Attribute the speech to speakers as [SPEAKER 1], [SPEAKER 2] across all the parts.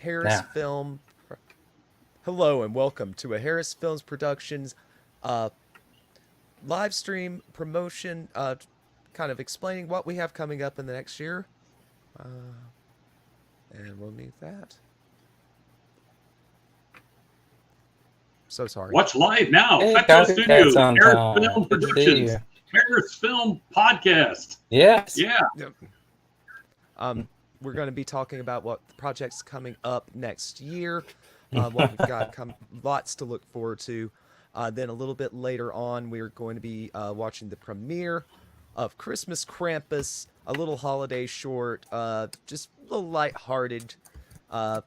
[SPEAKER 1] Yeah.
[SPEAKER 2] HarrisFilm. Hello and welcome to a HarrisFilms Productions uh, live stream promotion, kind of explaining what we have coming up in the next year. Uh, and we'll mute that. So sorry.
[SPEAKER 3] Watch live now.
[SPEAKER 1] Hey,
[SPEAKER 3] Petco
[SPEAKER 1] copycat
[SPEAKER 3] Studios, Harris
[SPEAKER 1] sometime.
[SPEAKER 3] Film
[SPEAKER 1] Good to see you.
[SPEAKER 3] Productions, Harris Film Podcast.
[SPEAKER 1] Yes.
[SPEAKER 3] Yeah.
[SPEAKER 2] Yep. We're going to be talking about what the project's coming up next year, what we've got lots to look forward to. Then a little bit later on, we're going to be watching the premiere of Christmas Krampus, a little holiday short, just a little lighthearted, uh,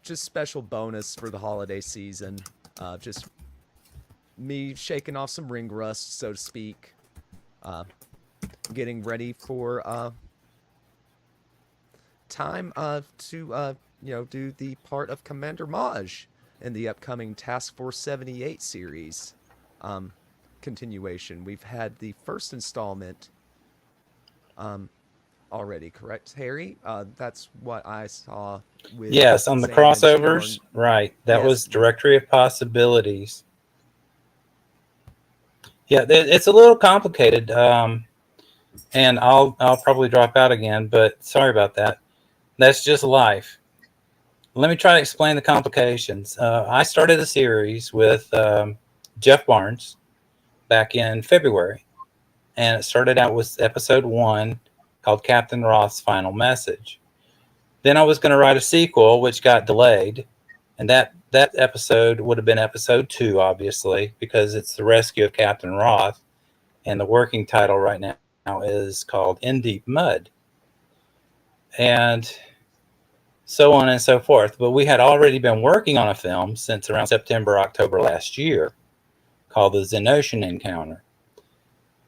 [SPEAKER 2] just special bonus for the holiday season. Just me shaking off some ring rust, so to speak. Getting ready for time to do the part of Commander Maj in the upcoming Task Force 78 series continuation. We've had the first installment already, correct, Harry? That's what I saw with
[SPEAKER 1] Yes, on the
[SPEAKER 2] Zan and
[SPEAKER 1] crossovers.
[SPEAKER 2] Shorn.
[SPEAKER 1] Right. That
[SPEAKER 2] Yes.
[SPEAKER 1] was Directory of Possibilities. Yeah, it's a little complicated. And I'll probably drop out again, but sorry about that. That's just life. Let me try to explain the complications. I started a series with Jeff Barnes back in February, and it started out with episode 1 called Captain Roth's Final Message. Then I was going to write a sequel, which got delayed, and that episode would have been episode 2, obviously, because it's the rescue of Captain Roth, and the working title right now is called In Deep Mud, and so on and so forth. But we had already been working on a film since around September, October last year called the Xenocian Encounter.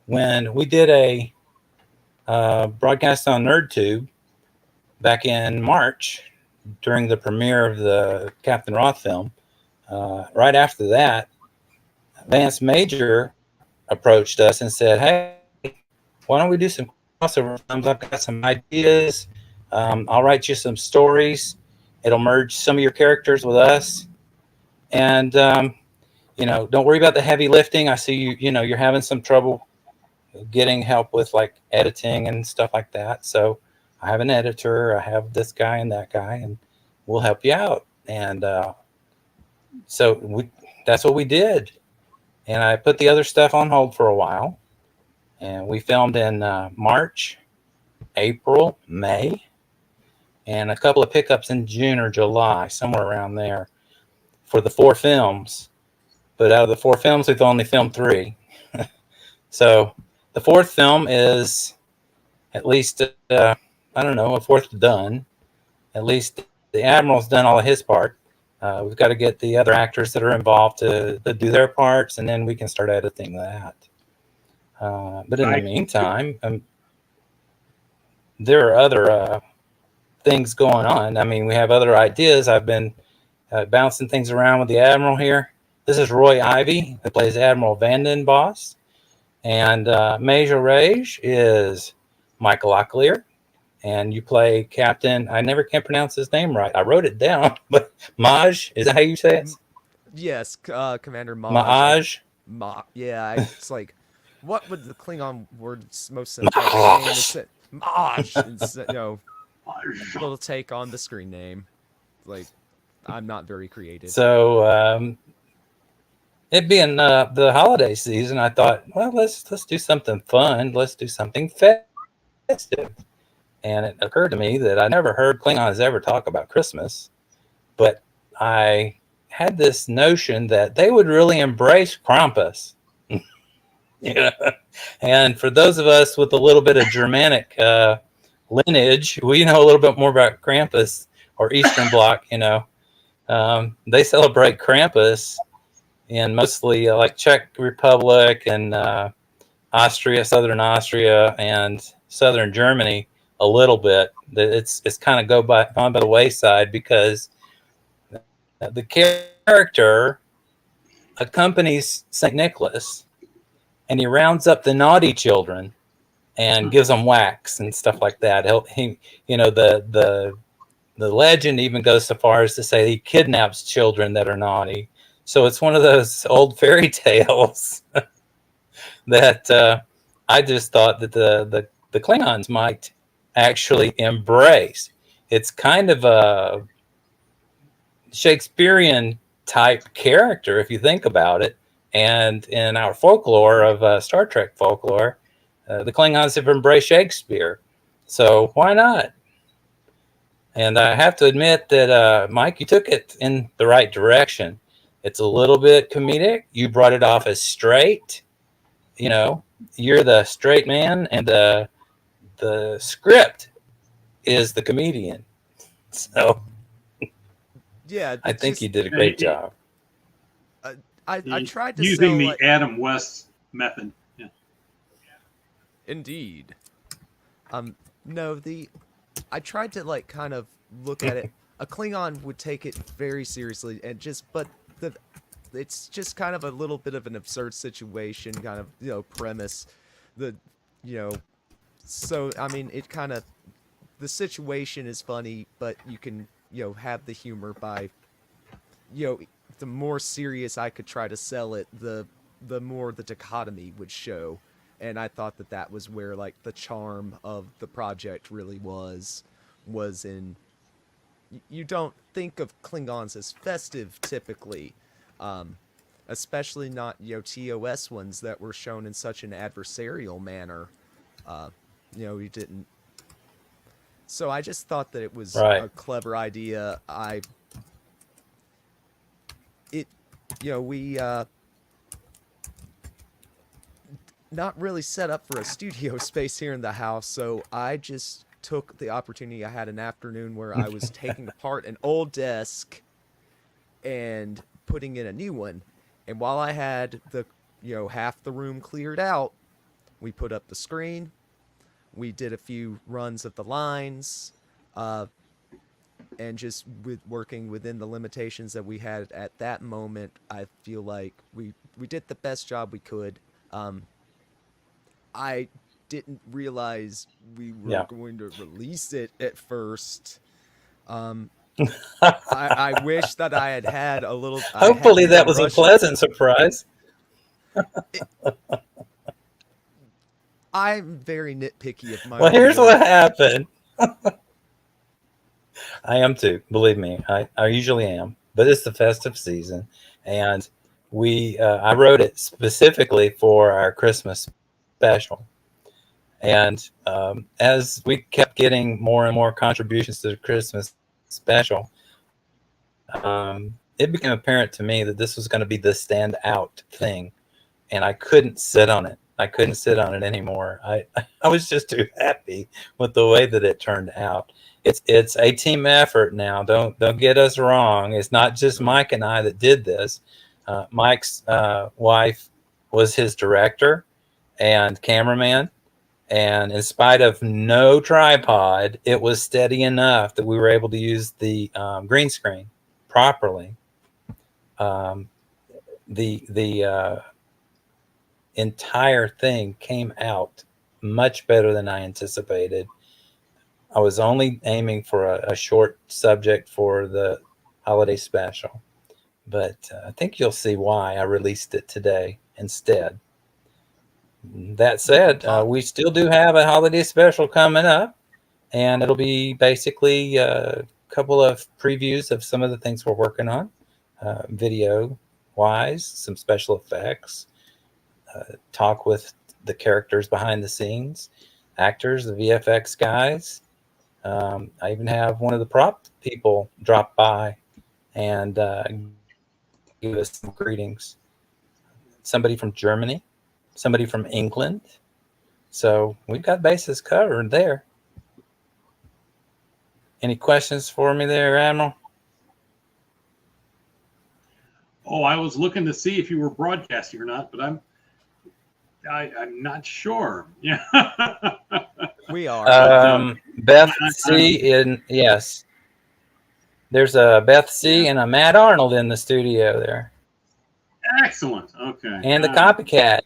[SPEAKER 1] When we did a broadcast on NerdTube back in March during the premiere of the Captain Roth film, right after that, Vance Major approached us and said, "Hey, why don't we do some crossover films? I've got some ideas. I'll write you some stories. It'll merge some of your characters with us. And, don't worry about the heavy lifting. I see you're having some trouble getting help with like editing and stuff like that. So I have an editor. I have this guy and that guy, and we'll help you out." And so that's what we did. And I put the other stuff on hold for a while. And we filmed in March, April, May, and a couple of pickups in June or July, somewhere around there, for the 4 films. But out of the 4 films, we've only filmed 3. So the 4th film is at least, a fourth done. At least the Admiral's done all of his part. We've got to get the other actors that are involved to do their parts, and then we can start editing that. But in the meantime, there are other things going on. I mean, we have other ideas. I've been bouncing things around with the Admiral here. This is Roy Ivey, who plays Admiral Vanden Boss. And Major Rage is Mike Locklear. And you play Captain, I never can pronounce his name right. I wrote it down, but Maj, is that how you say it?
[SPEAKER 2] Yes, Commander Maj.
[SPEAKER 1] Maj?
[SPEAKER 2] Yeah, it's like, what would the Klingon words most symbolic name? Maj. Little take on the screen name. Like, I'm not very creative.
[SPEAKER 1] So, it being the holiday season, I thought, well, let's do something fun. Let's do something festive. And it occurred to me that I never heard Klingons ever talk about Christmas, but I had this notion that they would really embrace Krampus. And for those of us with a little bit of Germanic lineage, we know a little bit more about Krampus or Eastern Bloc. They celebrate Krampus in mostly like Czech Republic and Austria, Southern Austria, and Southern Germany. A little bit. It's kind of gone by the wayside because the character accompanies St. Nicholas, and he rounds up the naughty children and gives them wax and stuff like that. The The legend even goes so far as to say he kidnaps children that are naughty. So it's one of those old fairy tales that I just thought that the Klingons might actually embrace. It's kind of a Shakespearean type character if you think about it. And in our folklore of Star Trek folklore, the Klingons have embraced Shakespeare. So why not? And I have to admit that, Mike, you took it in the right direction. It's a little bit comedic. You brought it off as straight. You know, you're the straight man, and the script is the comedian. So
[SPEAKER 2] Yeah,
[SPEAKER 1] I
[SPEAKER 2] it's
[SPEAKER 1] think
[SPEAKER 2] just,
[SPEAKER 1] you did a great job.
[SPEAKER 2] I tried to
[SPEAKER 3] Using
[SPEAKER 2] sell,
[SPEAKER 3] the
[SPEAKER 2] like,
[SPEAKER 3] Adam West method. Yeah.
[SPEAKER 2] indeed. No, I tried to like kind of look at it. A Klingon would take it very seriously, and but it's just kind of a little bit of an absurd situation, kind of premise. The you know, so I mean, it kind of the situation is funny, but you can have the humor by the more serious I could try to sell it, the more the dichotomy would show. And I thought that was where like the charm of the project really was in you don't think of Klingons as festive typically, especially not TOS ones that were shown in such an adversarial manner. You didn't. So I just thought that it was
[SPEAKER 1] Right.
[SPEAKER 2] a clever idea. We not really set up for a studio space here in the house, so I just took the opportunity. I had an afternoon where I was taking apart an old desk and putting in a new one. And while I had the half the room cleared out, we put up the screen. We did a few runs of the lines, and just working within the limitations that we had at that moment, I feel like we did the best job we could. I didn't realize we were going to release it at first. I wish that I had a little.
[SPEAKER 1] Hopefully that was a pleasant surprise.
[SPEAKER 2] I'm very nitpicky of my.
[SPEAKER 1] Well, here's what happened. I am too. Believe me, I usually am. But it's the festive season, and I wrote it specifically for our Christmas special. And as we kept getting more and more contributions to the Christmas special, it became apparent to me that this was going to be the standout thing, and I couldn't sit on it. I couldn't sit on it anymore. I was just too happy with the way that it turned out. It's a team effort now. Don't get us wrong. It's not just Mike and I that did this. Mike's wife was his director and cameraman, and in spite of no tripod, it was steady enough that we were able to use the green screen properly. The entire thing came out much better than I anticipated. I was only aiming for a short subject for the holiday special, but I think you'll see why I released it today instead. That said, we still do have a holiday special coming up, and it'll be basically a couple of previews of some of the things we're working on, video-wise, some special effects, talk with the characters behind the scenes, actors, the VFX guys. I even have one of the prop people drop by and give us some greetings. Somebody from Germany, somebody from England. So we've got bases covered there. Any questions for me there, Admiral?
[SPEAKER 3] Oh, I was looking to see if you were broadcasting or not, but I'm not sure. Yeah.
[SPEAKER 2] We are.
[SPEAKER 1] Beth C. Yes. There's a Beth C. and a Matt Arnold in the studio there.
[SPEAKER 3] Excellent. Okay.
[SPEAKER 1] And the copycat.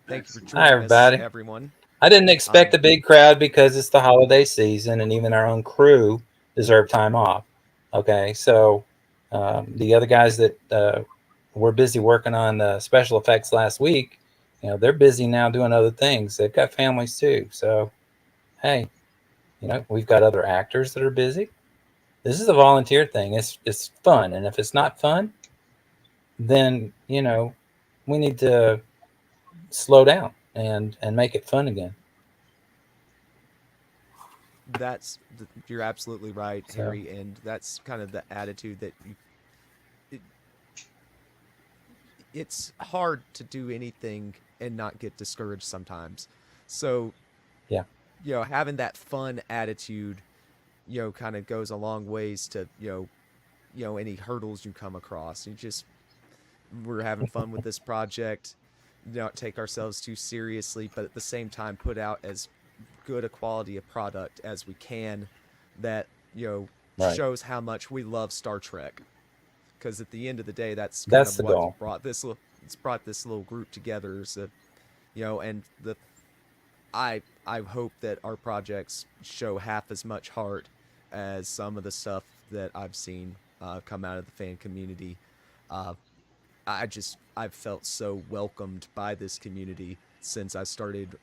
[SPEAKER 2] Thank you for
[SPEAKER 1] Hi,
[SPEAKER 2] joining
[SPEAKER 1] everybody.
[SPEAKER 2] us, everyone.
[SPEAKER 1] I didn't expect a big crowd because it's the holiday season, and even our own crew deserve time off. Okay, so the other guys that were busy working on the special effects last week, they're busy now doing other things. They've got families too. So, hey, we've got other actors that are busy. This is a volunteer thing. It's fun, and if it's not fun, then we need to slow down and make it fun again.
[SPEAKER 2] You're absolutely right,
[SPEAKER 1] So.
[SPEAKER 2] Harry, and that's kind of the attitude that it, it's hard to do anything and not get discouraged sometimes. So,
[SPEAKER 1] Yeah.
[SPEAKER 2] Having that fun attitude, kind of goes a long ways to, any hurdles you come across. We're having fun with this project, not take ourselves too seriously, but at the same time put out as good a quality of product as we can that,
[SPEAKER 1] Right.
[SPEAKER 2] shows how much we love Star Trek. Because at the end of the day, that's kind
[SPEAKER 1] That's
[SPEAKER 2] of
[SPEAKER 1] the
[SPEAKER 2] what
[SPEAKER 1] goal.
[SPEAKER 2] it's brought this little group together. So, and I hope that our projects show half as much heart as some of the stuff that I've seen come out of the fan community. I've felt so welcomed by this community since I started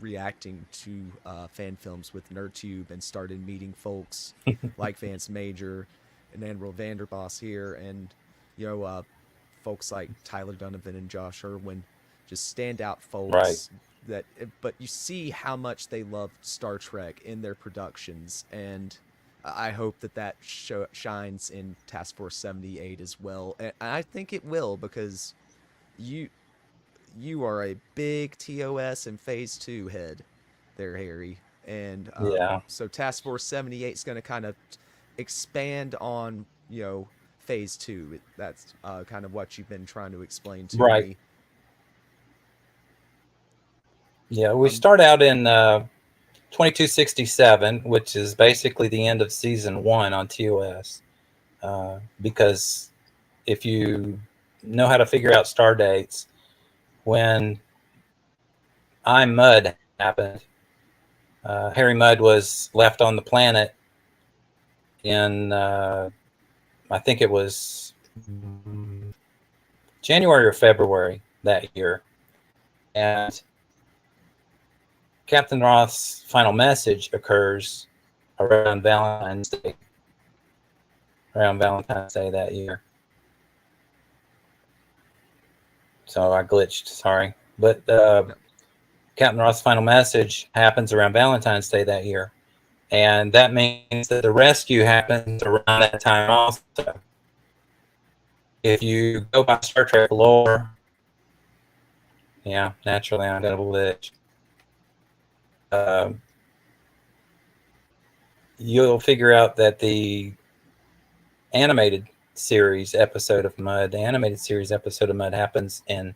[SPEAKER 2] reacting to fan films with NerdTube and started meeting folks like Vance Major and Anvil Vanderboss here, and folks like Tyler Donovan and Josh Irwin, just standout folks.
[SPEAKER 1] Right.
[SPEAKER 2] But you see how much they love Star Trek in their productions, and I hope that shines in Task Force 78 as well. And I think it will, because you are a big TOS and Phase 2 head there, Harry. And
[SPEAKER 1] Yeah.
[SPEAKER 2] so Task Force 78 is going to kind of expand on, Phase 2. That's kind of what you've been trying to explain to
[SPEAKER 1] Right.
[SPEAKER 2] me.
[SPEAKER 1] Yeah, we start out in 2267, which is basically the end of season 1 on TOS. Because if you know how to figure out star dates, when Mud happened, Harry Mudd was left on the planet in, I think it was January or February that year. And Captain Roth's final message occurs around Valentine's Day. Around Valentine's Day that year. So I glitched, sorry. But Captain Roth's final message happens around Valentine's Day that year. And that means that the rescue happens around that time also. If you go by Star Trek lore, yeah, naturally I'm going to glitch. You'll figure out that the animated series episode of Mud happens in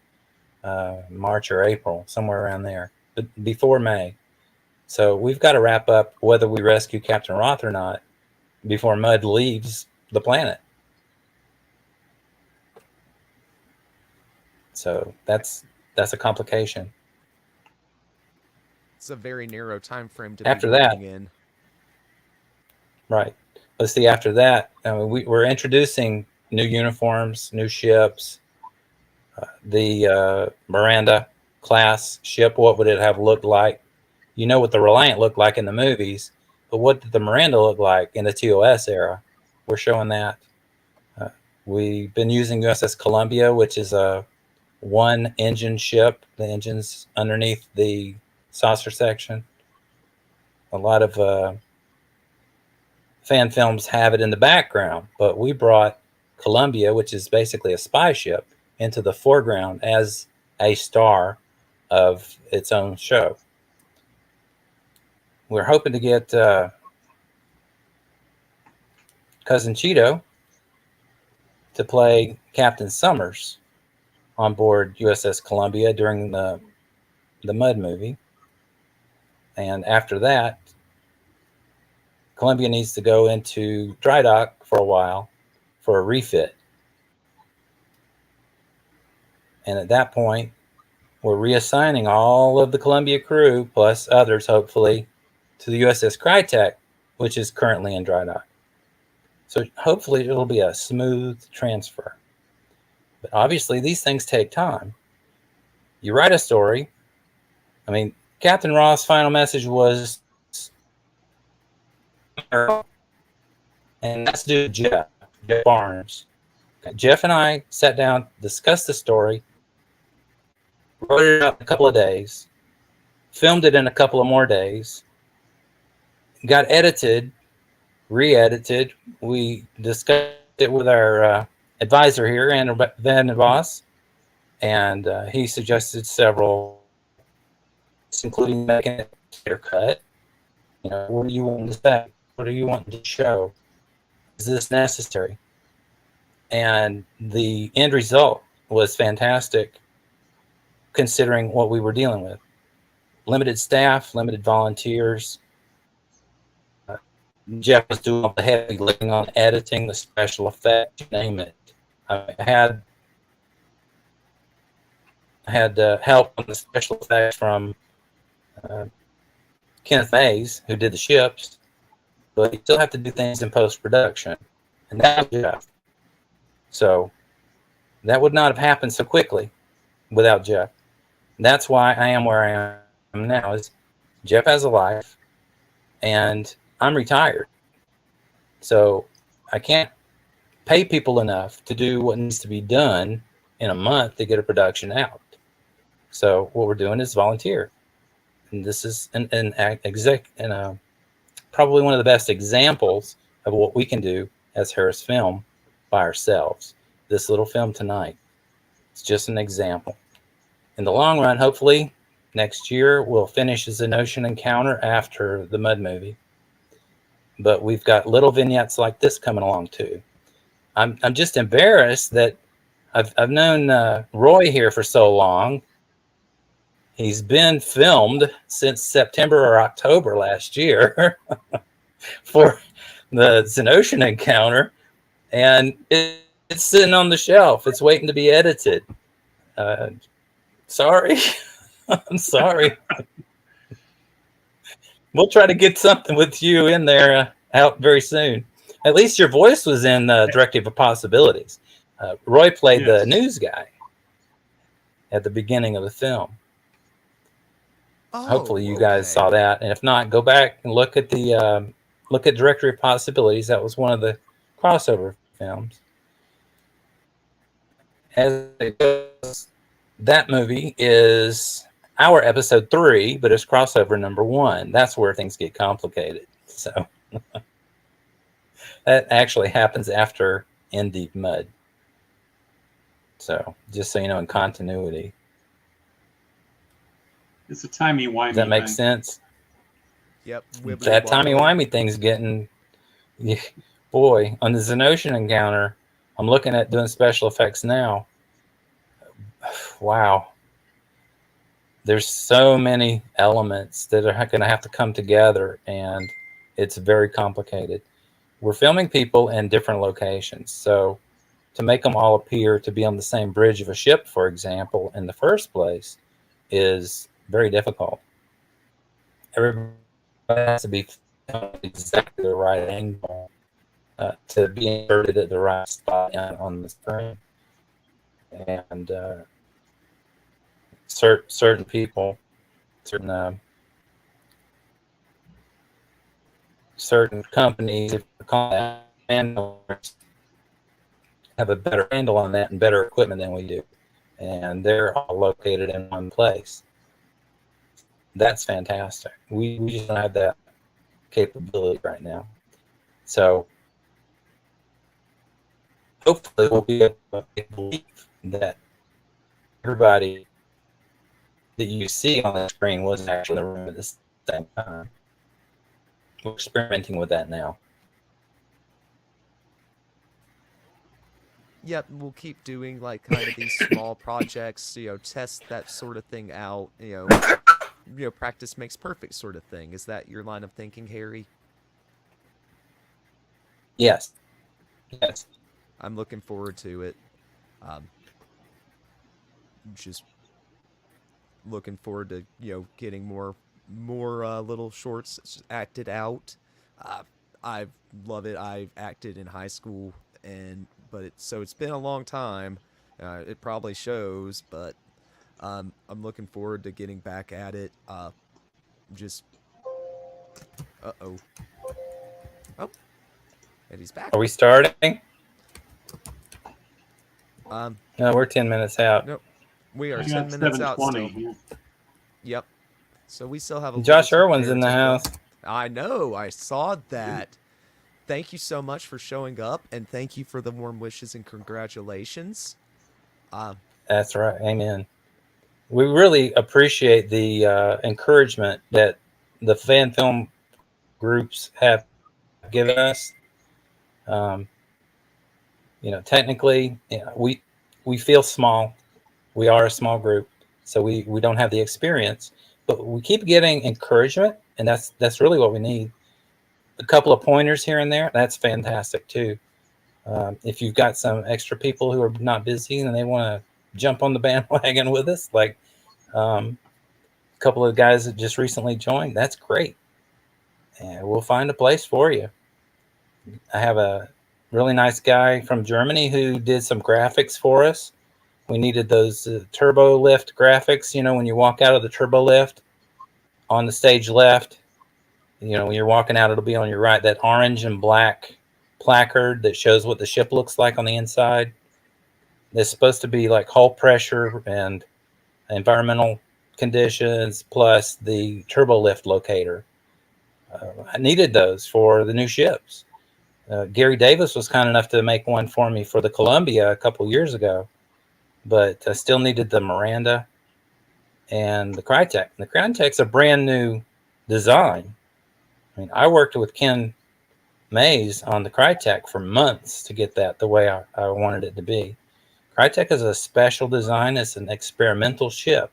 [SPEAKER 1] March or April, somewhere around there, but before May. So we've got to wrap up whether we rescue Captain Roth or not before Mud leaves the planet. So that's a complication.
[SPEAKER 2] It's a very narrow time frame to
[SPEAKER 1] After
[SPEAKER 2] be working in.
[SPEAKER 1] Right. Let's see. After that, we're introducing new uniforms, new ships. The Miranda class ship. What would it have looked like? You know what the Reliant looked like in the movies, but what did the Miranda look like in the TOS era? We're showing that. We've been using USS Columbia, which is a one-engine ship. The engine's underneath the saucer section. A lot of fan films have it in the background, but we brought Columbia, which is basically a spy ship, into the foreground as a star of its own show. We're hoping to get Cousin Cheeto to play Captain Summers on board USS Columbia during the Mud movie. And after that, Columbia needs to go into dry dock for a while for a refit. And at that point, we're reassigning all of the Columbia crew, plus others, hopefully, to the USS Crytek, which is currently in dry dock. So hopefully it'll be a smooth transfer. But obviously these things take time. You write a story. I mean, Captain Ross' final message was, and that's due to Jeff Barnes. Jeff and I sat down, discussed the story, wrote it out in a couple of days, filmed it in a couple of more days, got edited, re-edited. We discussed it with our advisor here, Andrew Van Voss, and he suggested several, including making it a cut. You know, what do you want to say? What do you want to show? Is this necessary? And the end result was fantastic, considering what we were dealing with. Limited staff, limited volunteers. Jeff was doing all the heavy lifting on editing, the special effects, you name it. I had help on the special effects from Kenneth Mays, who did the ships, but you still have to do things in post-production, and that was Jeff. So that would not have happened so quickly without Jeff. And that's why I am where I am now. Is Jeff has a life, and I'm retired, so I can't pay people enough to do what needs to be done in a month to get a production out. So what we're doing is volunteer, and this is probably one of the best examples of what we can do as HarrisFilm by ourselves. This little film tonight, it's just an example. In the long run, hopefully next year we'll finish as an ocean encounter after the Mud movie. But we've got little vignettes like this coming along too. I'm just embarrassed that I've known Roy here for so long. He's been filmed since September or October last year for the Xenocian encounter, and it's sitting on the shelf. It's waiting to be edited. Sorry. I'm sorry. We'll try to get something with you in there out very soon. At least your voice was in Directive of Possibilities. Roy played the news guy at the beginning of the film.
[SPEAKER 2] Oh,
[SPEAKER 1] hopefully you guys saw that, and if not, go back and look at the Directory of Possibilities. That was one of the crossover films. As it goes, that movie is our episode 3, but it's crossover number 1. That's where things get complicated. So that actually happens after In Deep Mud. So just so you know, in continuity.
[SPEAKER 3] It's a timey-wimey.
[SPEAKER 1] Does that make sense?
[SPEAKER 2] Yep.
[SPEAKER 1] That timey-wimey thing's getting... Boy, on the Xenocian encounter, I'm looking at doing special effects now. Wow. There's so many elements that are going to have to come together, and it's very complicated. We're filming people in different locations, so to make them all appear to be on the same bridge of a ship, for example, in the first place, is very difficult. Everybody has to be exactly the right angle to be inserted at the right spot on the screen. And certain people, certain companies, if you call that, have a better handle on that and better equipment than we do. And they're all located in one place. That's fantastic. We just don't have that capability right now. So hopefully we'll be able to believe that everybody that you see on the screen wasn't actually in the room at the same time. We're experimenting with that now.
[SPEAKER 2] Yep, we'll keep doing like kind of these small projects, test that sort of thing out, practice makes perfect sort of thing. Is that your line of thinking, Harry?
[SPEAKER 1] Yes. Yes.
[SPEAKER 2] I'm looking forward to it. Just looking forward to getting more little shorts acted out. Uh, I love it. I acted in high school, it's been a long time. It probably shows, but I'm looking forward to getting back at it. Just uh-oh. Oh, and he's back.
[SPEAKER 1] Are we starting?
[SPEAKER 2] Um,
[SPEAKER 1] No, we're 10 minutes out.
[SPEAKER 2] no, we are
[SPEAKER 3] I
[SPEAKER 2] 10
[SPEAKER 3] got
[SPEAKER 2] minutes out
[SPEAKER 3] 720
[SPEAKER 2] still.
[SPEAKER 3] here.
[SPEAKER 2] Yep. So we still have a
[SPEAKER 1] Josh
[SPEAKER 2] little to
[SPEAKER 1] Irwin's
[SPEAKER 2] prepare
[SPEAKER 1] in the
[SPEAKER 2] to go.
[SPEAKER 1] house.
[SPEAKER 2] I know. I saw that. Thank you so much for showing up, and thank you for the warm wishes and congratulations.
[SPEAKER 1] That's right. Amen. We really appreciate the encouragement that the fan film groups have given us. Um, technically, we feel small. We are a small group, so we don't have the experience, but we keep getting encouragement, and that's really what we need. A couple of pointers here and there, that's fantastic too. If you've got some extra people who are not busy and they want to jump on the bandwagon with us, like a couple of guys that just recently joined, that's great. And we'll find a place for you. I have a really nice guy from Germany who did some graphics for us. We needed those turbo lift graphics. When you walk out of the turbo lift on the stage left, when you're walking out, it'll be on your right, that orange and black placard that shows what the ship looks like on the inside. It's supposed to be like hull pressure and environmental conditions plus the turbo lift locator. I needed those for the new ships. Gary Davis was kind enough to make one for me for the Columbia a couple years ago, but I still needed the Miranda and the Crytek. The Crytek's a brand new design. I mean, I worked with Ken Mays on the Crytek for months to get that the way I wanted it to be. Crytek is a special design. It's an experimental ship,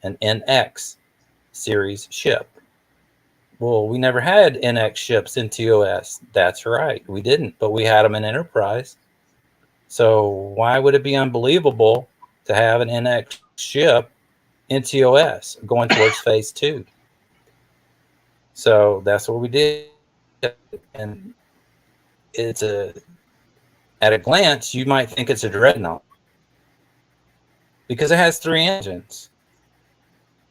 [SPEAKER 1] an NX series ship. Well, we never had NX ships in TOS. That's right. We didn't, but we had them in Enterprise. So why would it be unbelievable to have an NX ship in TOS going towards phase 2? So that's what we did. And at a glance, you might think it's a dreadnought because it has 3 engines.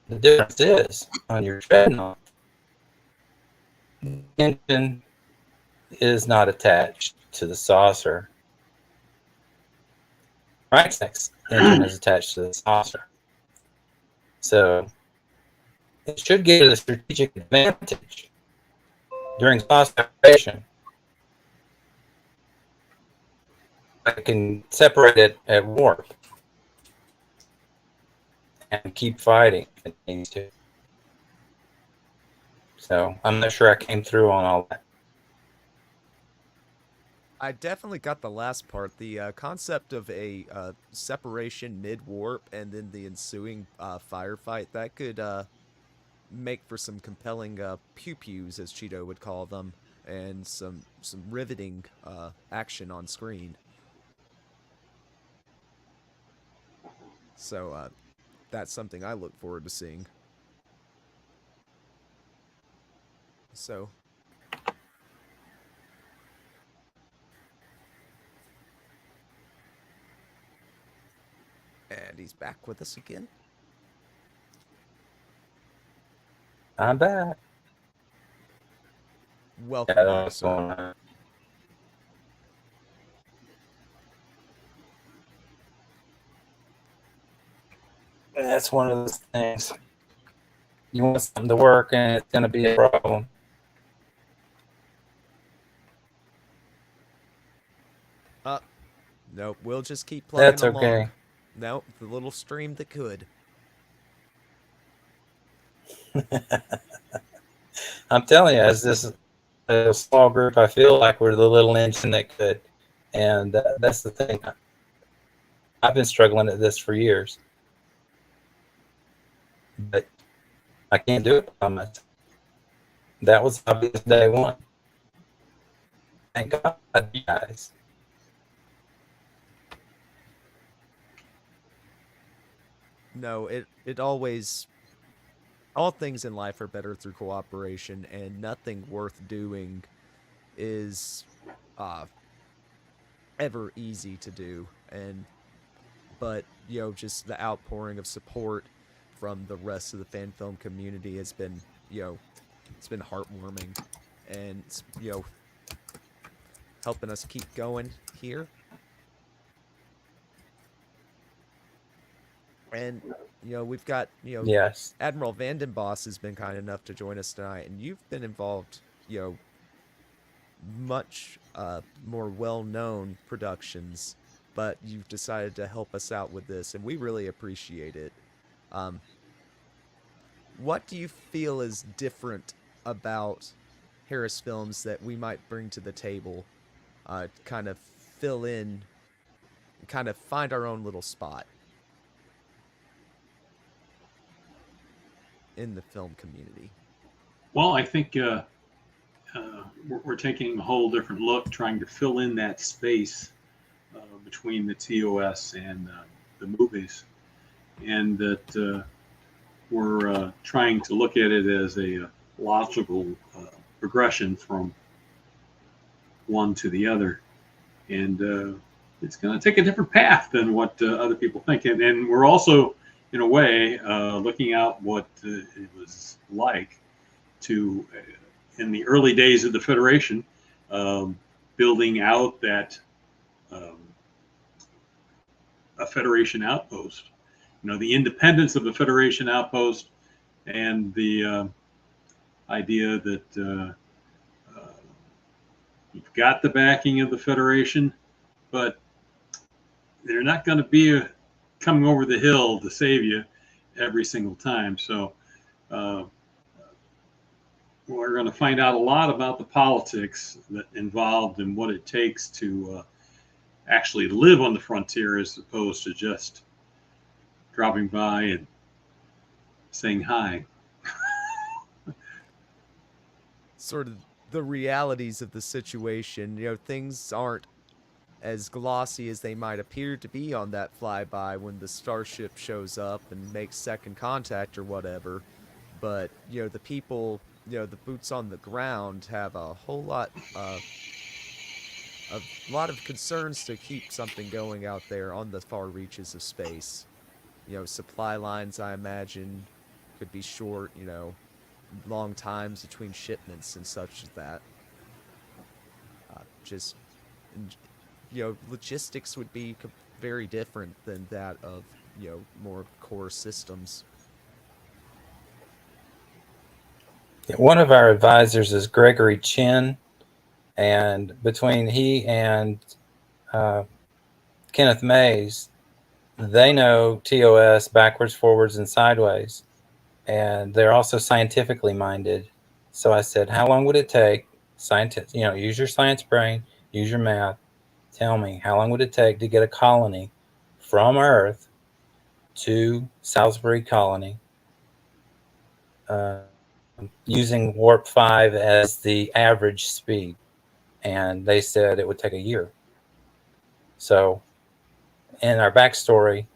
[SPEAKER 1] The difference is on your dreadnought, the engine is not attached to the saucer. Crytek's engine is attached to the saucer. So it should give it a strategic advantage during saucer activation. I can separate it at warp and keep fighting if it needs to. So I'm not sure I came through on all that.
[SPEAKER 2] I definitely got the last part. The concept of a separation mid-warp and then the ensuing firefight, that could make for some compelling pew-pews, as Cheeto would call them, and some riveting action on screen. So that's something I look forward to seeing. So and he's back with us again.
[SPEAKER 1] I'm back.
[SPEAKER 2] Welcome
[SPEAKER 1] Yeah,
[SPEAKER 2] back,
[SPEAKER 1] that's
[SPEAKER 2] sir.
[SPEAKER 1] going on. That's one of those things. You want something to work, and it's going to be a problem.
[SPEAKER 2] Nope, we'll just keep plugging
[SPEAKER 1] That's
[SPEAKER 2] along.
[SPEAKER 1] okay.
[SPEAKER 2] Nope, the little stream that could.
[SPEAKER 1] I'm telling you, as this a small group, I feel like we're the little engine that could, and that's the thing. I've been struggling at this for years, but I can't do it by myself. That was obvious day one. Thank God, you guys.
[SPEAKER 2] no, it always, all things in life are better through cooperation, and nothing worth doing is uh ever easy to do. And but just the outpouring of support from the rest of the fan film community has been, it's been heartwarming, and it's, helping us keep going here. And we've got,
[SPEAKER 1] Yes.
[SPEAKER 2] Admiral Vandenboss has been kind enough to join us tonight, and you've been involved, much more well-known productions, but you've decided to help us out with this, and we really appreciate it. Um, what do you feel is different about Harris Films that we might bring to the table, kind of fill in, kind of find our own little spot in the film community?
[SPEAKER 3] Well, I think we're taking a whole different look, trying to fill in that space between the TOS and the movies, and that we're trying to look at it as a logical progression from one to the other, and it's going to take a different path than what other people think, and we're also, in a way, looking out what it was like to, in the early days of the Federation, building out that a Federation outpost. The independence of a Federation outpost, and the idea that you've got the backing of the Federation, but they're not going to be coming over the hill to save you every single time. So we're going to find out a lot about the politics that involved and what it takes to actually live on the frontier, as opposed to just dropping by and saying hi.
[SPEAKER 2] Sort of the realities of the situation. Things aren't as glossy as they might appear to be on that flyby when the starship shows up and makes second contact or whatever. But the people, the boots on the ground have a whole lot, a lot of concerns to keep something going out there on the far reaches of space. Supply lines, I imagine, could be short. Long times between shipments and such as that. Just, logistics would be very different than that of, more core systems.
[SPEAKER 1] One of our advisors is Gregory Chin, and between he and Kenneth Mays, they know TOS backwards, forwards, and sideways, and they're also scientifically minded. So I said, how long would it take? Scientists, use your science brain, use your math. Tell me, how long would it take to get a colony from Earth to Salisbury Colony using warp 5 as the average speed? And they said it would take a year. So in our backstory,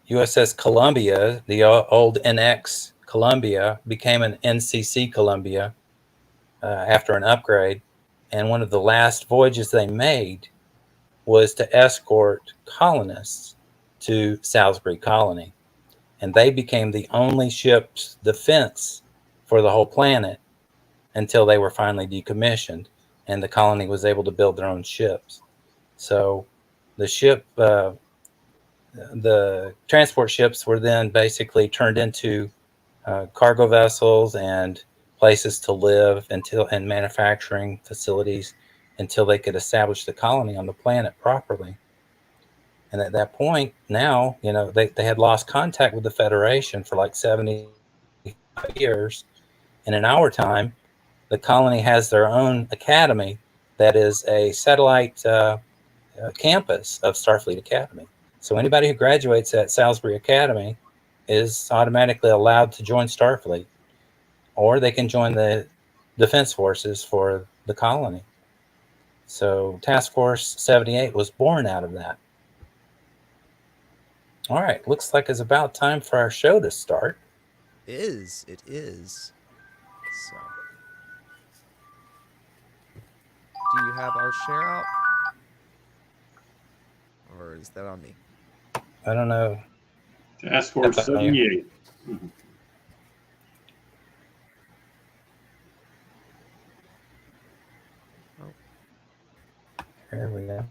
[SPEAKER 1] USS Columbia, the old NX Columbia, became an NCC Columbia after an upgrade. And one of the last voyages they made was to escort colonists to Salisbury Colony. And they became the only ship's defense for the whole planet until they were finally decommissioned and the colony was able to build their own ships. So the ship, the transport ships were then basically turned into cargo vessels and places to live and manufacturing facilities until they could establish the colony on the planet properly. And at that point, now, they had lost contact with the Federation for like 75 years. And in our time, the colony has their own academy that is a satellite campus of Starfleet Academy. So anybody who graduates at Salisbury Academy is automatically allowed to join Starfleet, or they can join the Defense Forces for the colony. So Task Force 78 was born out of that. All right, looks like it's about time for our show to start.
[SPEAKER 2] It is. So, do you have our share out? Or is that on me?
[SPEAKER 1] I don't know.
[SPEAKER 3] Task Force
[SPEAKER 1] That's on you.
[SPEAKER 3] 78. Mhm.
[SPEAKER 2] Oh,
[SPEAKER 1] Here we go.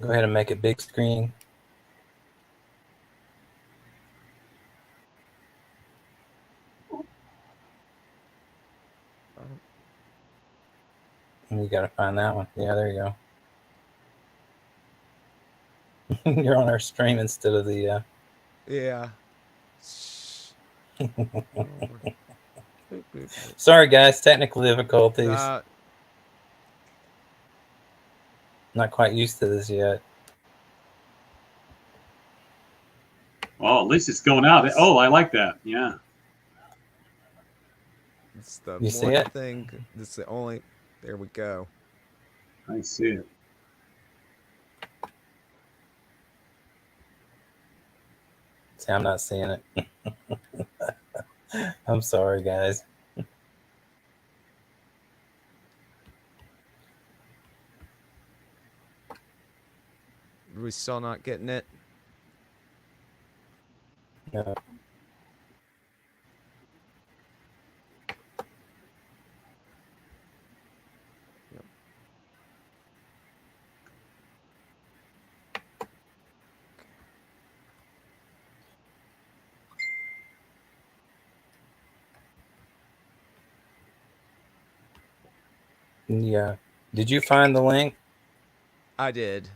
[SPEAKER 1] Go ahead and make it big screen.
[SPEAKER 2] oh.
[SPEAKER 1] You got to find that one. Yeah, there you go. You're on our stream instead of the.
[SPEAKER 2] Yeah. Shh. Oh, boop, boop, boop.
[SPEAKER 1] Sorry, guys, technical difficulties. Not quite used to this yet.
[SPEAKER 3] Oh, at least it's going out. Oh, I like that. Yeah.
[SPEAKER 2] It's the
[SPEAKER 1] You see
[SPEAKER 2] one
[SPEAKER 1] it?
[SPEAKER 2] thing. That's the only. There we go.
[SPEAKER 3] I see it.
[SPEAKER 1] See, I'm not seeing it. I'm sorry, guys.
[SPEAKER 2] Are we still not getting it?
[SPEAKER 1] No.
[SPEAKER 2] Yep.
[SPEAKER 1] Yeah. Did you find the link?
[SPEAKER 2] I did.